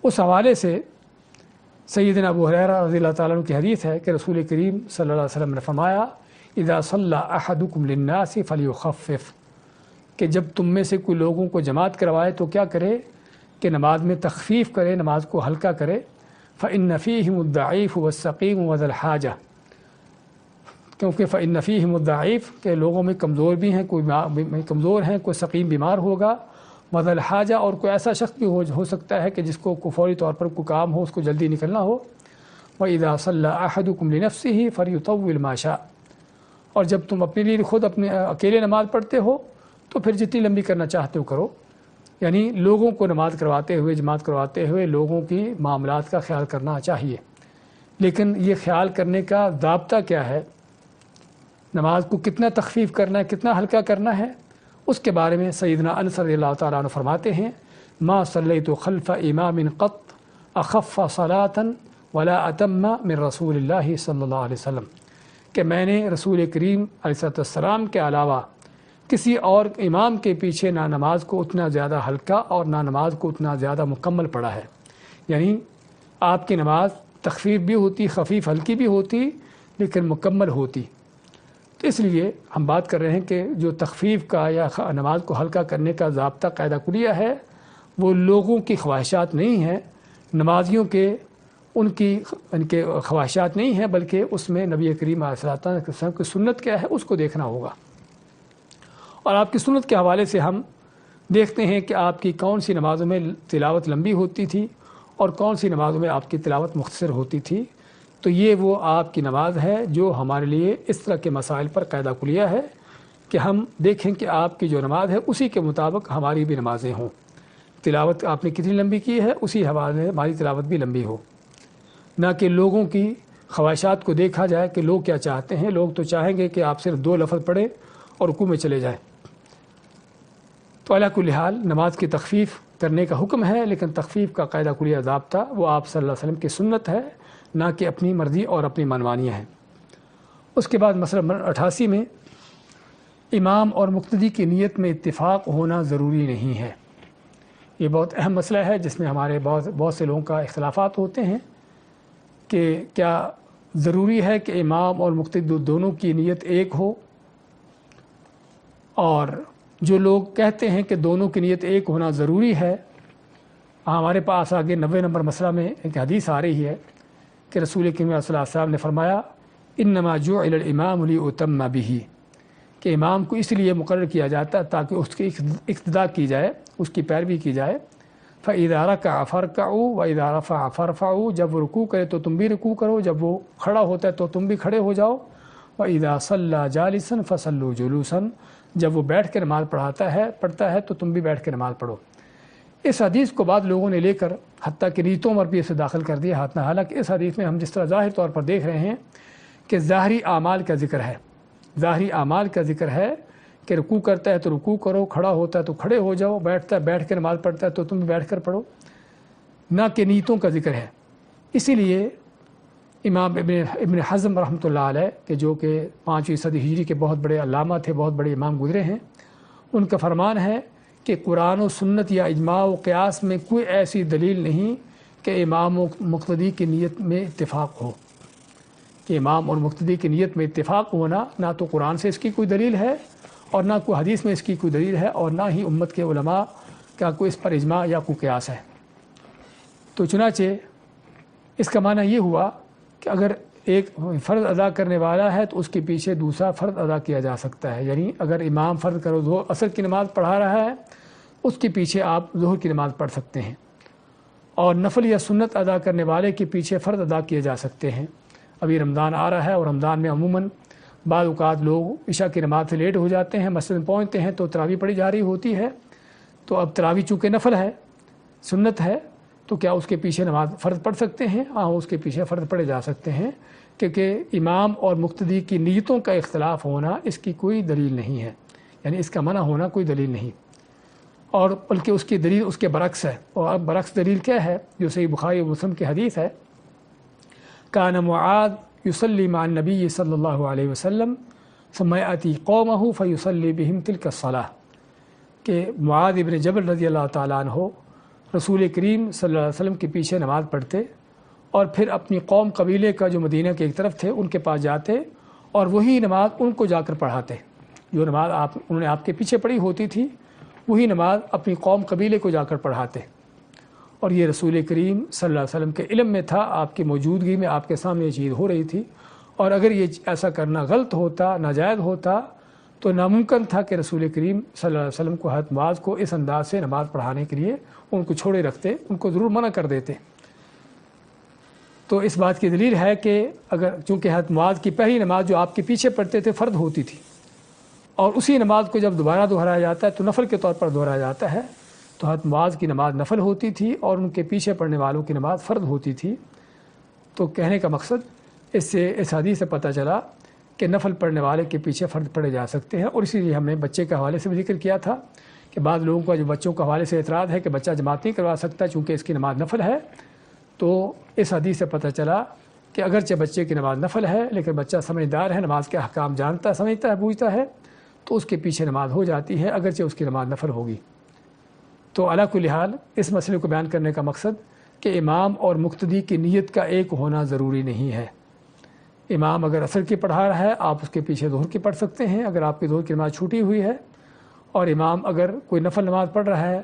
اس حوالے سے سیدنا ابو ہریرہ رضی اللہ تعالیٰ عنہ کی حدیث ہے کہ رسول کریم صلی اللہ علیہ وسلم نے فرمایا، اذا صلی احدکم للناس فلیخفف، کہ جب تم میں سے کوئی لوگوں کو جماعت کروائے تو کیا کرے کہ نماز میں تخفیف کرے، نماز کو ہلکا کرے۔ فإن فيهم الضعيف والسقيم وذا الحاجة، کیونکہ فإن فيهم الضعيف کہ لوگوں میں کمزور بھی ہیں، کوئی کمزور ہیں، کوئی سقیم بیمار ہوگا، وذا الحاجة اور کوئی ایسا شخص بھی ہو سکتا ہے کہ جس کو فوری طور پر کوئی کام ہو، اس کو جلدی نکلنا ہو۔ وإذا صلى أحدكم لنفسه فليطول ما شاء، اور جب تم اپنے لیے خود اپنے اکیلے نماز پڑھتے ہو تو پھر جتنی لمبی کرنا چاہتے ہو کرو، یعنی لوگوں کو نماز کرواتے ہوئے، جماعت کرواتے ہوئے لوگوں کی معاملات کا خیال کرنا چاہیے۔ لیکن یہ خیال کرنے کا ضابطہ کیا ہے، نماز کو کتنا تخفیف کرنا ہے، کتنا ہلکا کرنا ہے، اس کے بارے میں سیدنا انس رضی اللہ تعالیٰ عنہ فرماتے ہیں، ما صلیت خلف امام قط اخف صلاة ولا اتم من رسول اللہ صلی اللہ علیہ وسلم، کہ میں نے رسول کریم علیہ السلام کے علاوہ کسی اور امام کے پیچھے نہ نماز کو اتنا زیادہ ہلکا اور نہ نماز کو اتنا زیادہ مکمل پڑھا ہے، یعنی آپ کی نماز تخفیف بھی ہوتی، خفیف ہلکی بھی ہوتی، لیکن مکمل ہوتی۔ تو اس لیے ہم بات کر رہے ہیں کہ جو تخفیف کا یا نماز کو ہلکا کرنے کا ضابطہ قاعدہ کلیہ ہے، وہ لوگوں کی خواہشات نہیں ہیں، نمازیوں کے ان کے خواہشات نہیں ہیں، بلکہ اس میں نبی کریم علیہ السلام کی سنت کیا ہے اس کو دیکھنا ہوگا۔ اور آپ کی سنت کے حوالے سے ہم دیکھتے ہیں کہ آپ کی کون سی نمازوں میں تلاوت لمبی ہوتی تھی اور کون سی نمازوں میں آپ کی تلاوت مختصر ہوتی تھی۔ تو یہ وہ آپ کی نماز ہے جو ہمارے لیے اس طرح کے مسائل پر قاعدہ کلیہ ہے کہ ہم دیکھیں کہ آپ کی جو نماز ہے اسی کے مطابق ہماری بھی نمازیں ہوں، تلاوت آپ نے کتنی لمبی کی ہے اسی حوالے سے ہماری تلاوت بھی لمبی ہو، نہ کہ لوگوں کی خواہشات کو دیکھا جائے کہ لوگ کیا چاہتے ہیں۔ لوگ تو چاہیں گے کہ آپ صرف 2 لفظ پڑھیں اور رکوع میں چلے جائیں۔ تو علی کل حال نماز کی تخفیف کرنے کا حکم ہے، لیکن تخفیف کا قاعدہ کلیہ ضابطہ وہ آپ صلی اللہ علیہ وسلم کی سنت ہے، نہ کہ اپنی مرضی اور اپنی منمانیاں ہیں۔ اس کے بعد مسئلہ نمبر 88 میں امام اور مقتدی کی نیت میں اتفاق ہونا ضروری نہیں ہے۔ یہ بہت اہم مسئلہ ہے جس میں ہمارے بہت سے لوگوں کا اختلافات ہوتے ہیں کہ کیا ضروری ہے کہ امام اور مقتدی دونوں کی نیت ایک ہو، اور جو لوگ کہتے ہیں کہ دونوں کی نیت ایک ہونا ضروری ہے، ہمارے پاس آگے 90 نمبر مسئلہ میں ایک حدیث آ رہی ہے کہ رسول کریم صلی اللہ علیہ وسلم نے فرمایا انما جعل الامام لیؤتم بہ، کہ امام کو اس لیے مقرر کیا جاتا ہے تاکہ اس کی اقتداء کی جائے، اس کی پیروی کی جائے۔ فَإِذَا رَكَعَ فَارْكَعُوا وَإِذَا رَفَعَ فَارْفَعُوا، جب وہ رکوع کرے تو تم بھی رکوع کرو، جب وہ کھڑا ہوتا ہے تو تم بھی کھڑے ہو جاؤ۔ وَإِذَا صَلَّى جَالِسًا فَصَلُّوا جُلُوسًا، جب وہ بیٹھ کے نماز پڑھتا ہے تو تم بھی بیٹھ کے نماز پڑھو۔ اس حدیث کو بعض لوگوں نے لے کر حتیٰ کہ ریتوں پر بھی اسے داخل کر دیا، حالانکہ اس حدیث میں ہم جس طرح ظاہر طور پر دیکھ رہے ہیں کہ ظاہری اعمال کا ذکر ہے، ظاہری اعمال کا ذکر ہے کہ رکوع کرتا ہے تو رکوع کرو، کھڑا ہوتا ہے تو کھڑے ہو جاؤ، بیٹھتا ہے بیٹھ کے نماز پڑھتا ہے تو تم بھی بیٹھ کر پڑھو، نہ کہ نیتوں کا ذکر ہے۔ اسی لیے امام ابن حزم رحمۃ اللہ علیہ کہ جو کہ 5ویں صدی ہجری کے بہت بڑے علامہ تھے، بہت بڑے امام گزرے ہیں، ان کا فرمان ہے کہ قرآن و سنت یا اجماع و قیاس میں کوئی ایسی دلیل نہیں کہ امام و مقتدی کی نیت میں اتفاق ہو، کہ امام اور مقتدی کی نیت میں اتفاق ہونا نہ تو قرآن سے اس کی کوئی دلیل ہے اور نہ کوئی حدیث میں اس کی کوئی دلیل ہے، اور نہ ہی امت کے علماء کا کوئی اس پر اجماع یا کوئی قیاس ہے۔ تو چنانچہ اس کا معنی یہ ہوا کہ اگر ایک فرض ادا کرنے والا ہے تو اس کے پیچھے دوسرا فرض ادا کیا جا سکتا ہے، یعنی اگر امام فرض کرو عصر کی نماز پڑھا رہا ہے، اس کے پیچھے آپ ظہر کی نماز پڑھ سکتے ہیں، اور نفل یا سنت ادا کرنے والے کے پیچھے فرض ادا کیے جا سکتے ہیں۔ ابھی رمضان آ رہا ہے اور رمضان میں عموماً بعض اوقات لوگ عشاء کی نماز سے لیٹ ہو جاتے ہیں، مسجد میں پہنچتے ہیں تو تراویح پڑھی جا رہی ہوتی ہے، تو اب تراویح چونکہ نفل ہے، سنت ہے، تو کیا اس کے پیچھے نماز فرض پڑھ سکتے ہیں؟ ہاں، اس کے پیچھے فرض پڑھے جا سکتے ہیں، کیونکہ امام اور مقتدی کی نیتوں کا اختلاف ہونا اس کی کوئی دلیل نہیں ہے، یعنی اس کا منع ہونا کوئی دلیل نہیں، اور بلکہ اس کی دلیل اس کے برعکس ہے۔ اور اب برعکس دلیل کیا ہے؟ جو صحیح بخاری و مسلم کی حدیث ہے، کان معاذ یصلی مع النبی صلی اللہ علیہ وسلم ثم یأتی قومہ فیصلی بہم تلک الصلاۃ، کہ معاذ ابن جبل رضی اللہ تعالیٰ عنہ رسول کریم صلی اللہ علیہ وسلم کے پیچھے نماز پڑھتے، اور پھر اپنی قوم قبیلے کا جو مدینہ کے ایک طرف تھے ان کے پاس جاتے اور وہی نماز ان کو جا کر پڑھاتے، جو نماز انہوں نے آپ کے پیچھے پڑھی ہوتی تھی وہی نماز اپنی قوم قبیلے کو جا کر پڑھاتے۔ اور یہ رسول کریم صلی اللہ علیہ وسلم کے علم میں تھا، آپ کی موجودگی میں آپ کے سامنے یہ چیز ہو رہی تھی، اور اگر یہ ایسا کرنا غلط ہوتا، ناجائز ہوتا، تو ناممکن تھا کہ رسول کریم صلی اللہ علیہ وسلم کو حضرت معاذ کو اس انداز سے نماز پڑھانے کے لیے ان کو چھوڑے رکھتے، ان کو ضرور منع کر دیتے۔ تو اس بات کی دلیل ہے کہ اگر چونکہ حضرت معاذ کی پہلی نماز جو آپ کے پیچھے پڑھتے تھے فرض ہوتی تھی، اور اسی نماز کو جب دوبارہ دہرایا جاتا ہے تو نفل کے طور پر دہرایا جاتا ہے، تو حضرت معاذ کی نماز نفل ہوتی تھی اور ان کے پیچھے پڑھنے والوں کی نماز فرض ہوتی تھی۔ تو کہنے کا مقصد اس حدیث سے پتہ چلا کہ نفل پڑھنے والے کے پیچھے فرض پڑھے جا سکتے ہیں، اور اسی لیے ہم نے بچے کے حوالے سے بھی ذکر کیا تھا کہ بعض لوگوں کا جو بچوں کے حوالے سے اعتراض ہے کہ بچہ جماعت نہیں کروا سکتا چونکہ اس کی نماز نفل ہے، تو اس حدیث سے پتہ چلا کہ اگرچہ بچے کی نماز نفل ہے لیکن بچہ سمجھدار ہے، نماز کے احکام جانتا ہے، سمجھتا ہے، بوجھتا ہے، تو اس کے پیچھے نماز ہو جاتی ہے اگرچہ اس کی نماز نفل ہوگی۔ تو علی کل حال اس مسئلے کو بیان کرنے کا مقصد کہ امام اور مقتدی کی نیت کا ایک ہونا ضروری نہیں ہے۔ امام اگر عصر کی پڑھا رہا ہے آپ اس کے پیچھے ظہر کی پڑھ سکتے ہیں اگر آپ کی ظہر کی نماز چھوٹی ہوئی ہے، اور امام اگر کوئی نفل نماز پڑھ رہا ہے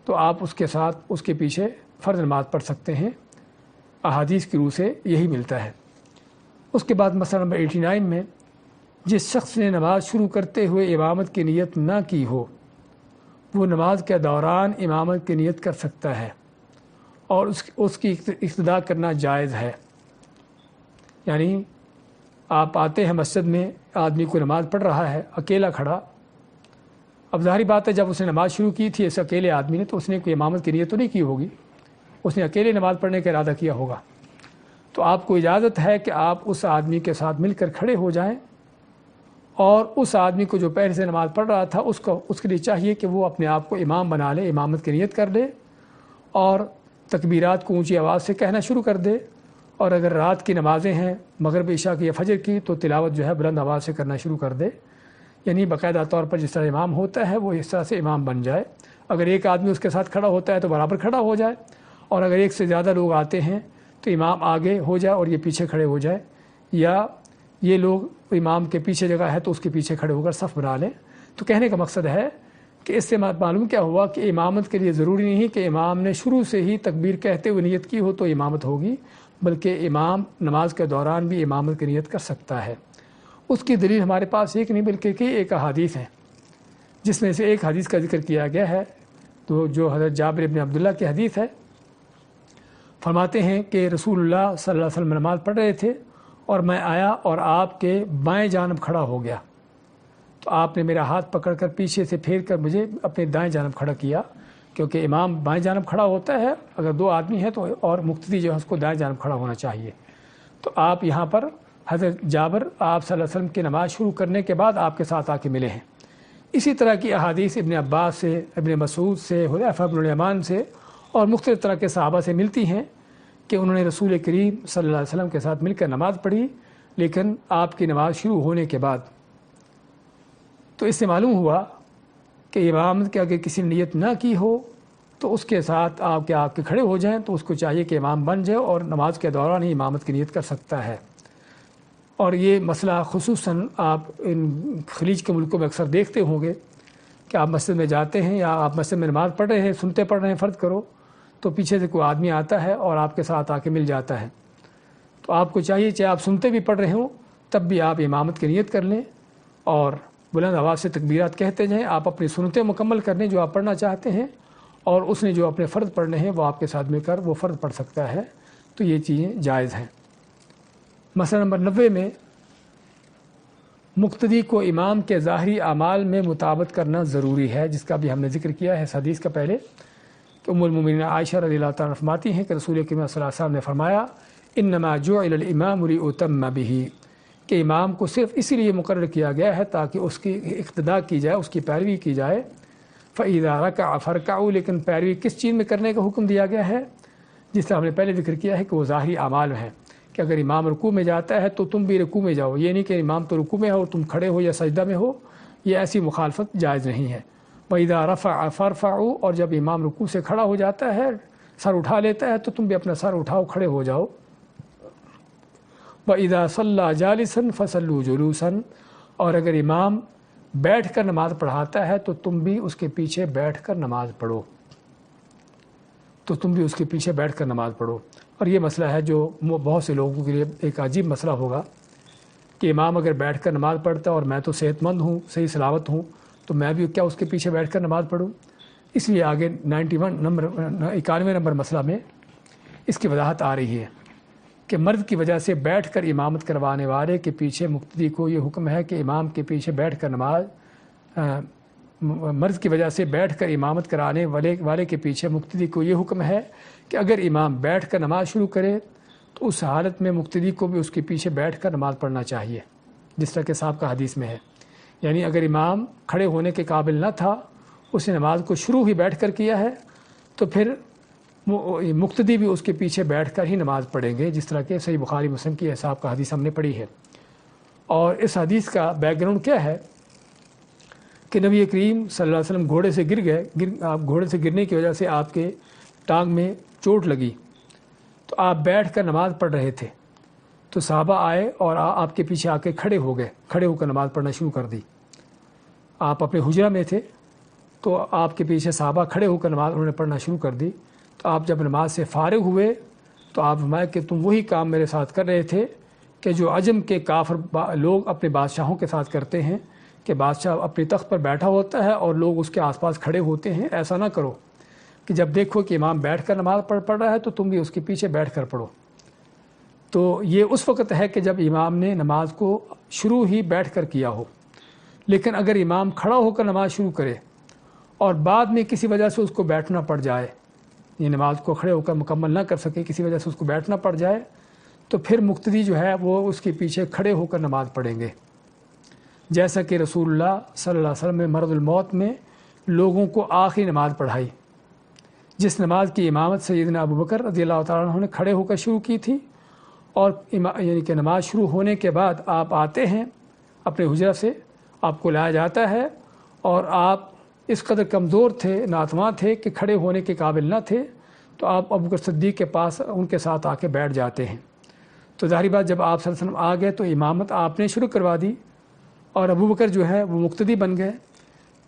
تو آپ اس کے ساتھ اس کے پیچھے فرض نماز پڑھ سکتے ہیں۔ احادیث کی روح سے یہی ملتا ہے۔ اس کے بعد مسئلہ نمبر 89 میں جس شخص نے نماز شروع کرتے ہوئے امامت کی نیت نہ کی ہو وہ نماز کے دوران امامت کی نیت کر سکتا ہے، اور اس کی اقتداء کرنا جائز ہے۔ یعنی آپ آتے ہیں مسجد میں، آدمی کو نماز پڑھ رہا ہے اکیلا کھڑا، اب ظاہری بات ہے جب اس نے نماز شروع کی تھی اس اکیلے آدمی نے تو اس نے کوئی امامت کی نیت تو نہیں کی ہوگی، اس نے اکیلے نماز پڑھنے کا ارادہ کیا ہوگا، تو آپ کو اجازت ہے کہ آپ اس آدمی کے ساتھ مل کر کھڑے ہو جائیں، اور اس آدمی کو جو پہلے سے نماز پڑھ رہا تھا اس کے لیے چاہیے کہ وہ اپنے آپ کو امام بنا لے، امامت کی نیت کر لے، اور تکبیرات کو اونچی آواز سے کہنا شروع کر دے، اور اگر رات کی نمازیں ہیں مغرب عشاء کی یا فجر کی تو تلاوت جو ہے بلند آواز سے کرنا شروع کر دے، یعنی باقاعدہ طور پر جس طرح امام ہوتا ہے وہ اس طرح سے امام بن جائے۔ اگر ایک آدمی اس کے ساتھ کھڑا ہوتا ہے تو برابر کھڑا ہو جائے، اور اگر ایک سے زیادہ لوگ آتے ہیں تو امام آگے ہو جائے اور یہ پیچھے کھڑے ہو جائے، یا یہ لوگ امام کے پیچھے جگہ ہے تو اس کے پیچھے کھڑے ہو کر صف بنا لیں۔ تو کہنے کا مقصد ہے کہ اس سے معلوم کیا ہوا کہ امامت کے لیے ضروری نہیں کہ امام نے شروع سے ہی تکبیر کہتے ہوئے نیت کی ہو تو امامت ہوگی، بلکہ امام نماز کے دوران بھی امامت کی نیت کر سکتا ہے۔ اس کی دلیل ہمارے پاس ایک نہیں بلکہ کئی ایک احادیث ہیں، جس میں سے ایک حدیث کا ذکر کیا گیا ہے تو جو حضرت جابر بن عبداللہ کی حدیث ہے۔ فرماتے ہیں کہ رسول اللہ صلی اللہ علیہ وسلم نماز پڑھ رہے تھے اور میں آیا اور آپ کے بائیں جانب کھڑا ہو گیا، تو آپ نے میرا ہاتھ پکڑ کر پیچھے سے پھیر کر مجھے اپنے دائیں جانب کھڑا کیا، کیونکہ امام بائیں جانب کھڑا ہوتا ہے اگر دو آدمی ہیں تو، اور مقتدی جو ہے اس کو دائیں جانب کھڑا ہونا چاہیے۔ تو آپ یہاں پر حضرت جابر آپ صلی اللہ علیہ وسلم کی نماز شروع کرنے کے بعد آپ کے ساتھ آ کے ملے ہیں۔ اسی طرح کی احادیث ابن عباس سے، ابن مسعود سے، حذیفہ بن الیمان سے اور مختلف طرح کے صحابہ سے ملتی ہیں کہ انہوں نے رسول کریم صلی اللہ علیہ وسلم کے ساتھ مل کر نماز پڑھی، لیکن آپ کی نماز شروع ہونے کے بعد۔ تو اس سے معلوم ہوا کہ امامت کے اگر کسی نے نیت نہ کی ہو تو اس کے ساتھ آپ کے کھڑے ہو جائیں تو اس کو چاہیے کہ امام بن جائے اور نماز کے دوران ہی امامت کی نیت کر سکتا ہے۔ اور یہ مسئلہ خصوصاً آپ ان خلیج کے ملکوں میں اکثر دیکھتے ہوں گے کہ آپ مسجد میں جاتے ہیں یا آپ مسجد میں نماز پڑھ رہے ہیں، سنتے پڑھ رہے ہیں فرض کرو، تو پیچھے سے کوئی آدمی آتا ہے اور آپ کے ساتھ آ کے مل جاتا ہے، تو آپ کو چاہیے چاہے آپ سنتے بھی پڑھ رہے ہوں تب بھی آپ امامت کی نیت کر لیں اور بلند آواز سے تکبیرات کہتے جائیں، آپ اپنی سنتیں مکمل کر لیں جو آپ پڑھنا چاہتے ہیں، اور اس نے جو اپنے فرض پڑھنے ہیں وہ آپ کے ساتھ مل کر وہ فرض پڑھ سکتا ہے۔ تو یہ چیزیں جائز ہیں۔ مسئلہ نمبر 90 میں مقتدی کو امام کے ظاہری اعمال میں مطابقت کرنا ضروری ہے، جس کا بھی ہم نے ذکر کیا ہے اس حدیث کا پہلے، کہ ام المؤمنین عائشہ رضی اللہ تعالیٰ عنہ فرماتی ہیں کہ رسول کریم صلی اللہ علیہ وسلم نے فرمایا انما جعل الامام لیؤتم بہ، کہ امام کو صرف اسی لیے مقرر کیا گیا ہے تاکہ اس کی اقتداء کی جائے، اس کی پیروی کی جائے۔ فَإِذَا رَكَعَ فَارْكَعُوا، لیکن پیروی کس چیز میں کرنے کا حکم دیا گیا ہے؟ جس طرح ہم نے پہلے ذکر کیا ہے کہ وہ ظاہری اعمال ہیں، کہ اگر امام رکوع میں جاتا ہے تو تم بھی رکوع میں جاؤ، یہ نہیں کہ امام تو رکوع میں ہو اور تم کھڑے ہو یا سجدہ میں ہو، یہ ایسی مخالفت جائز نہیں ہے۔ وَإِذَا رَفَعَ فَارْفَعُوا، اور جب امام رکوع سے کھڑا ہو جاتا ہے، سر اٹھا لیتا ہے تو تم بھی اپنا سر اٹھاؤ، کھڑے ہو جاؤ۔ وَإِذَا صَلَّى جَالِسًا فَصَلُّوا جُلُوسًا، اور اگر امام بیٹھ کر نماز پڑھاتا ہے تو تم بھی اس کے پیچھے بیٹھ کر نماز پڑھو، اور یہ مسئلہ ہے جو بہت سے لوگوں کے لیے ایک عجیب مسئلہ ہوگا کہ امام اگر بیٹھ کر نماز پڑھتا ہے اور میں تو صحت مند ہوں، صحیح سلامت ہوں، تو میں بھی کیا اس کے پیچھے بیٹھ کر نماز پڑھوں؟ اس لیے آگے 91 نمبر مسئلہ میں اس کی وضاحت آ رہی ہے کہ مرد کی وجہ سے بیٹھ کر امامت کروانے والے کے پیچھے مقتدی کو یہ حکم ہے کہ امام کے پیچھے بیٹھ کر مرد کی وجہ سے بیٹھ کر امامت کرانے والے کے پیچھے مقتدی کو یہ حکم ہے کہ اگر امام بیٹھ کر نماز شروع کرے تو اس حالت میں مقتدی کو بھی اس کے پیچھے بیٹھ کر نماز پڑھنا چاہیے، جس طرح کہ صاحب کا حدیث میں ہے۔ یعنی اگر امام کھڑے ہونے کے قابل نہ تھا، اس نے نماز کو شروع ہی بیٹھ کر کیا ہے، تو پھر مقتدی بھی اس کے پیچھے بیٹھ کر ہی نماز پڑھیں گے، جس طرح کہ صحیح بخاری مسلم کی صاحب کا حدیث ہم نے پڑھی ہے۔ اور اس حدیث کا بیک گراؤنڈ کیا ہے کہ نبی کریم صلی اللہ علیہ وسلم گھوڑے سے گر گئے، گھوڑے سے گرنے کی وجہ سے آپ کے ٹانگ میں چوٹ لگی، تو آپ بیٹھ کر نماز پڑھ رہے تھے، تو صحابہ آئے اور آپ کے پیچھے آ کے کھڑے ہو کر نماز پڑھنا شروع کر دی۔ آپ اپنے حجرہ میں تھے تو آپ کے پیچھے صحابہ کھڑے ہو کر نماز انہوں نے پڑھنا شروع کر دی، تو آپ جب نماز سے فارغ ہوئے تو آپ فرمایا کہ تم وہی کام میرے ساتھ کر رہے تھے کہ جو عجم کے کافر لوگ اپنے بادشاہوں کے ساتھ کرتے ہیں، کہ بادشاہ اپنے تخت پر بیٹھا ہوتا ہے اور لوگ اس کے آس پاس کھڑے ہوتے ہیں۔ ایسا نہ کرو کہ جب دیکھو کہ امام بیٹھ کر نماز پڑھ رہا ہے تو تم بھی اس کے پیچھے بیٹھ کر پڑھو۔ تو یہ اس وقت ہے کہ جب امام نے نماز کو شروع ہی بیٹھ کر کیا ہو، لیکن اگر امام کھڑا ہو کر نماز شروع کرے اور بعد میں کسی وجہ سے اس کو بیٹھنا پڑ جائے، یہ نماز کو کھڑے ہو کر مکمل نہ کر سکے، کسی وجہ سے اس کو بیٹھنا پڑ جائے، تو پھر مقتدی جو ہے وہ اس کے پیچھے کھڑے ہو کر نماز پڑھیں گے، جیسا کہ رسول اللہ صلی اللہ علیہ وسلم نے مرض الموت میں لوگوں کو آخری نماز پڑھائی، جس نماز کی امامت سیدنا ابو بکر رضی اللہ تعالیٰ عنہ نے کھڑے ہو کر شروع کی تھی، اور یعنی کہ نماز شروع ہونے کے بعد آپ آتے ہیں اپنے حجرہ سے، آپ کو لایا جاتا ہے، اور آپ اس قدر کمزور تھے، ناتواں تھے کہ کھڑے ہونے کے قابل نہ تھے، تو آپ ابوبکر صدیق کے پاس ان کے ساتھ آ کے بیٹھ جاتے ہیں۔ تو ظاہری بات جب آپ صلی اللہ علیہ وسلم آ گئے تو امامت آپ نے شروع کروا دی، اور ابوبکر جو ہے وہ مقتدی بن گئے،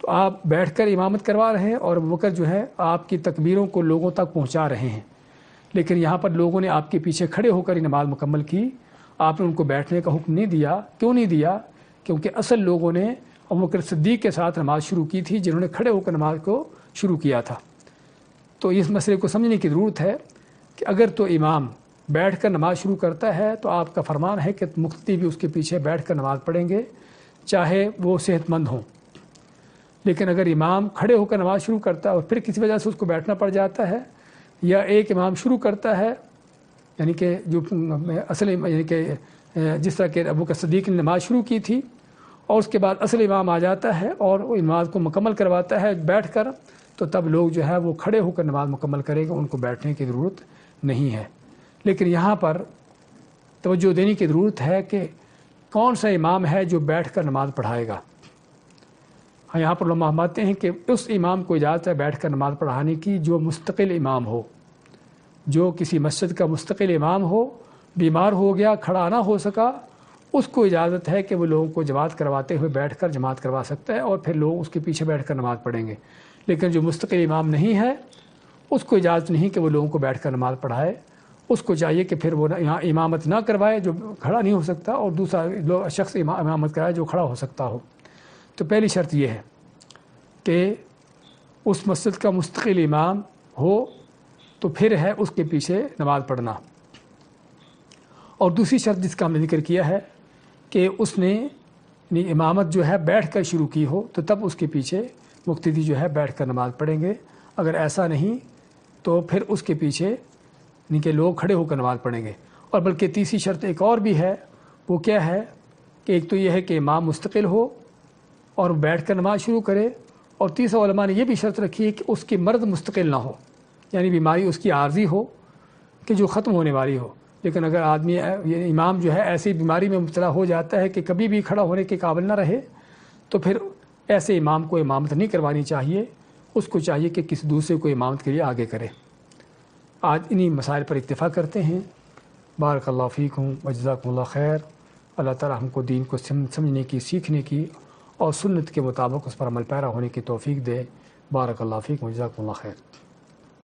تو آپ بیٹھ کر امامت کروا رہے ہیں، اور ابوبکر جو ہے آپ کی تکبیروں کو لوگوں تک پہنچا رہے ہیں۔ لیکن یہاں پر لوگوں نے آپ کے پیچھے کھڑے ہو کر نماز مکمل کی، آپ نے ان کو بیٹھنے کا حکم نہیں دیا۔ کیوں نہیں دیا؟ کیونکہ اصل لوگوں نے ابوبکر صدیق کے ساتھ نماز شروع کی تھی، جنہوں نے کھڑے ہو کر نماز کو شروع کیا تھا۔ تو اس مسئلے کو سمجھنے کی ضرورت ہے کہ اگر تو امام بیٹھ کر نماز شروع کرتا ہے تو آپ کا فرمان ہے کہ مقتدی بھی اس کے پیچھے بیٹھ کر نماز پڑھیں گے، چاہے وہ صحت مند ہوں۔ لیکن اگر امام کھڑے ہو کر نماز شروع کرتا ہے اور پھر کسی وجہ سے اس کو بیٹھنا پڑ جاتا ہے، یا ایک امام شروع کرتا ہے، یعنی کہ جو اصل یعنی کہ جس طرح کہ ابوبکر صدیق نے نماز شروع کی تھی، اور اس کے بعد اصل امام آ جاتا ہے اور وہ نماز کو مکمل کرواتا ہے بیٹھ کر، تو تب لوگ جو ہے وہ کھڑے ہو کر نماز مکمل کریں گے، ان کو بیٹھنے کی ضرورت نہیں ہے۔ لیکن یہاں پر توجہ دینے کی ضرورت ہے کہ کون سا امام ہے جو بیٹھ کر نماز پڑھائے گا۔ یہاں پر علماء فرماتے ہیں کہ اس امام کو اجازت ہے بیٹھ کر نماز پڑھانے کی جو مستقل امام ہو، جو کسی مسجد کا مستقل امام ہو، بیمار ہو گیا، کھڑا نہ ہو سکا، اس کو اجازت ہے کہ وہ لوگوں کو جماعت کرواتے ہوئے بیٹھ کر جماعت کروا سکتا ہے، اور پھر لوگ اس کے پیچھے بیٹھ کر نماز پڑھیں گے۔ لیکن جو مستقل امام نہیں ہے، اس کو اجازت نہیں کہ وہ لوگوں کو بیٹھ کر نماز پڑھائے، اس کو چاہیے کہ پھر وہ یہاں امامت نہ کروائے جو کھڑا نہیں ہو سکتا، اور دوسرا شخص امامت کرائے جو کھڑا ہو سکتا ہو۔ تو پہلی شرط یہ ہے کہ اس مسجد کا مستقل امام ہو، تو پھر ہے اس کے پیچھے نماز پڑھنا۔ اور دوسری شرط جس کا ہم نے ذکر کیا ہے کہ اس نے امامت جو ہے بیٹھ کر شروع کی ہو، تو تب اس کے پیچھے مقتدی جو ہے بیٹھ کر نماز پڑھیں گے۔ اگر ایسا نہیں تو پھر اس کے پیچھے کہ لوگ کھڑے ہو کر نماز پڑھیں گے۔ اور بلکہ تیسری شرط ایک اور بھی ہے، وہ کیا ہے کہ ایک تو یہ ہے کہ امام مستقل ہو اور بیٹھ کر نماز شروع کرے، اور تیسرا علماء نے یہ بھی شرط رکھی ہے کہ اس کی مرض مستقل نہ ہو، یعنی بیماری اس کی عارضی ہو کہ جو ختم ہونے والی ہو۔ لیکن اگر آدمی امام جو ہے ایسی بیماری میں مبتلا ہو جاتا ہے کہ کبھی بھی کھڑا ہونے کے قابل نہ رہے، تو پھر ایسے امام کو امامت نہیں کروانی چاہیے، اس کو چاہیے کہ کسی دوسرے کو امامت کے لیے آگے کرے۔ آج انہی مسائل پر اکتفا کرتے ہیں۔ بارک اللہ فیکم و جزاکم اللہ خیر۔ اللہ تعالی ہم کو دین کو سمجھنے کی، سیکھنے کی اور سنت کے مطابق اس پر عمل پیرا ہونے کی توفیق دے۔ بارک اللہ فیکم و جزاکم اللہ خیر۔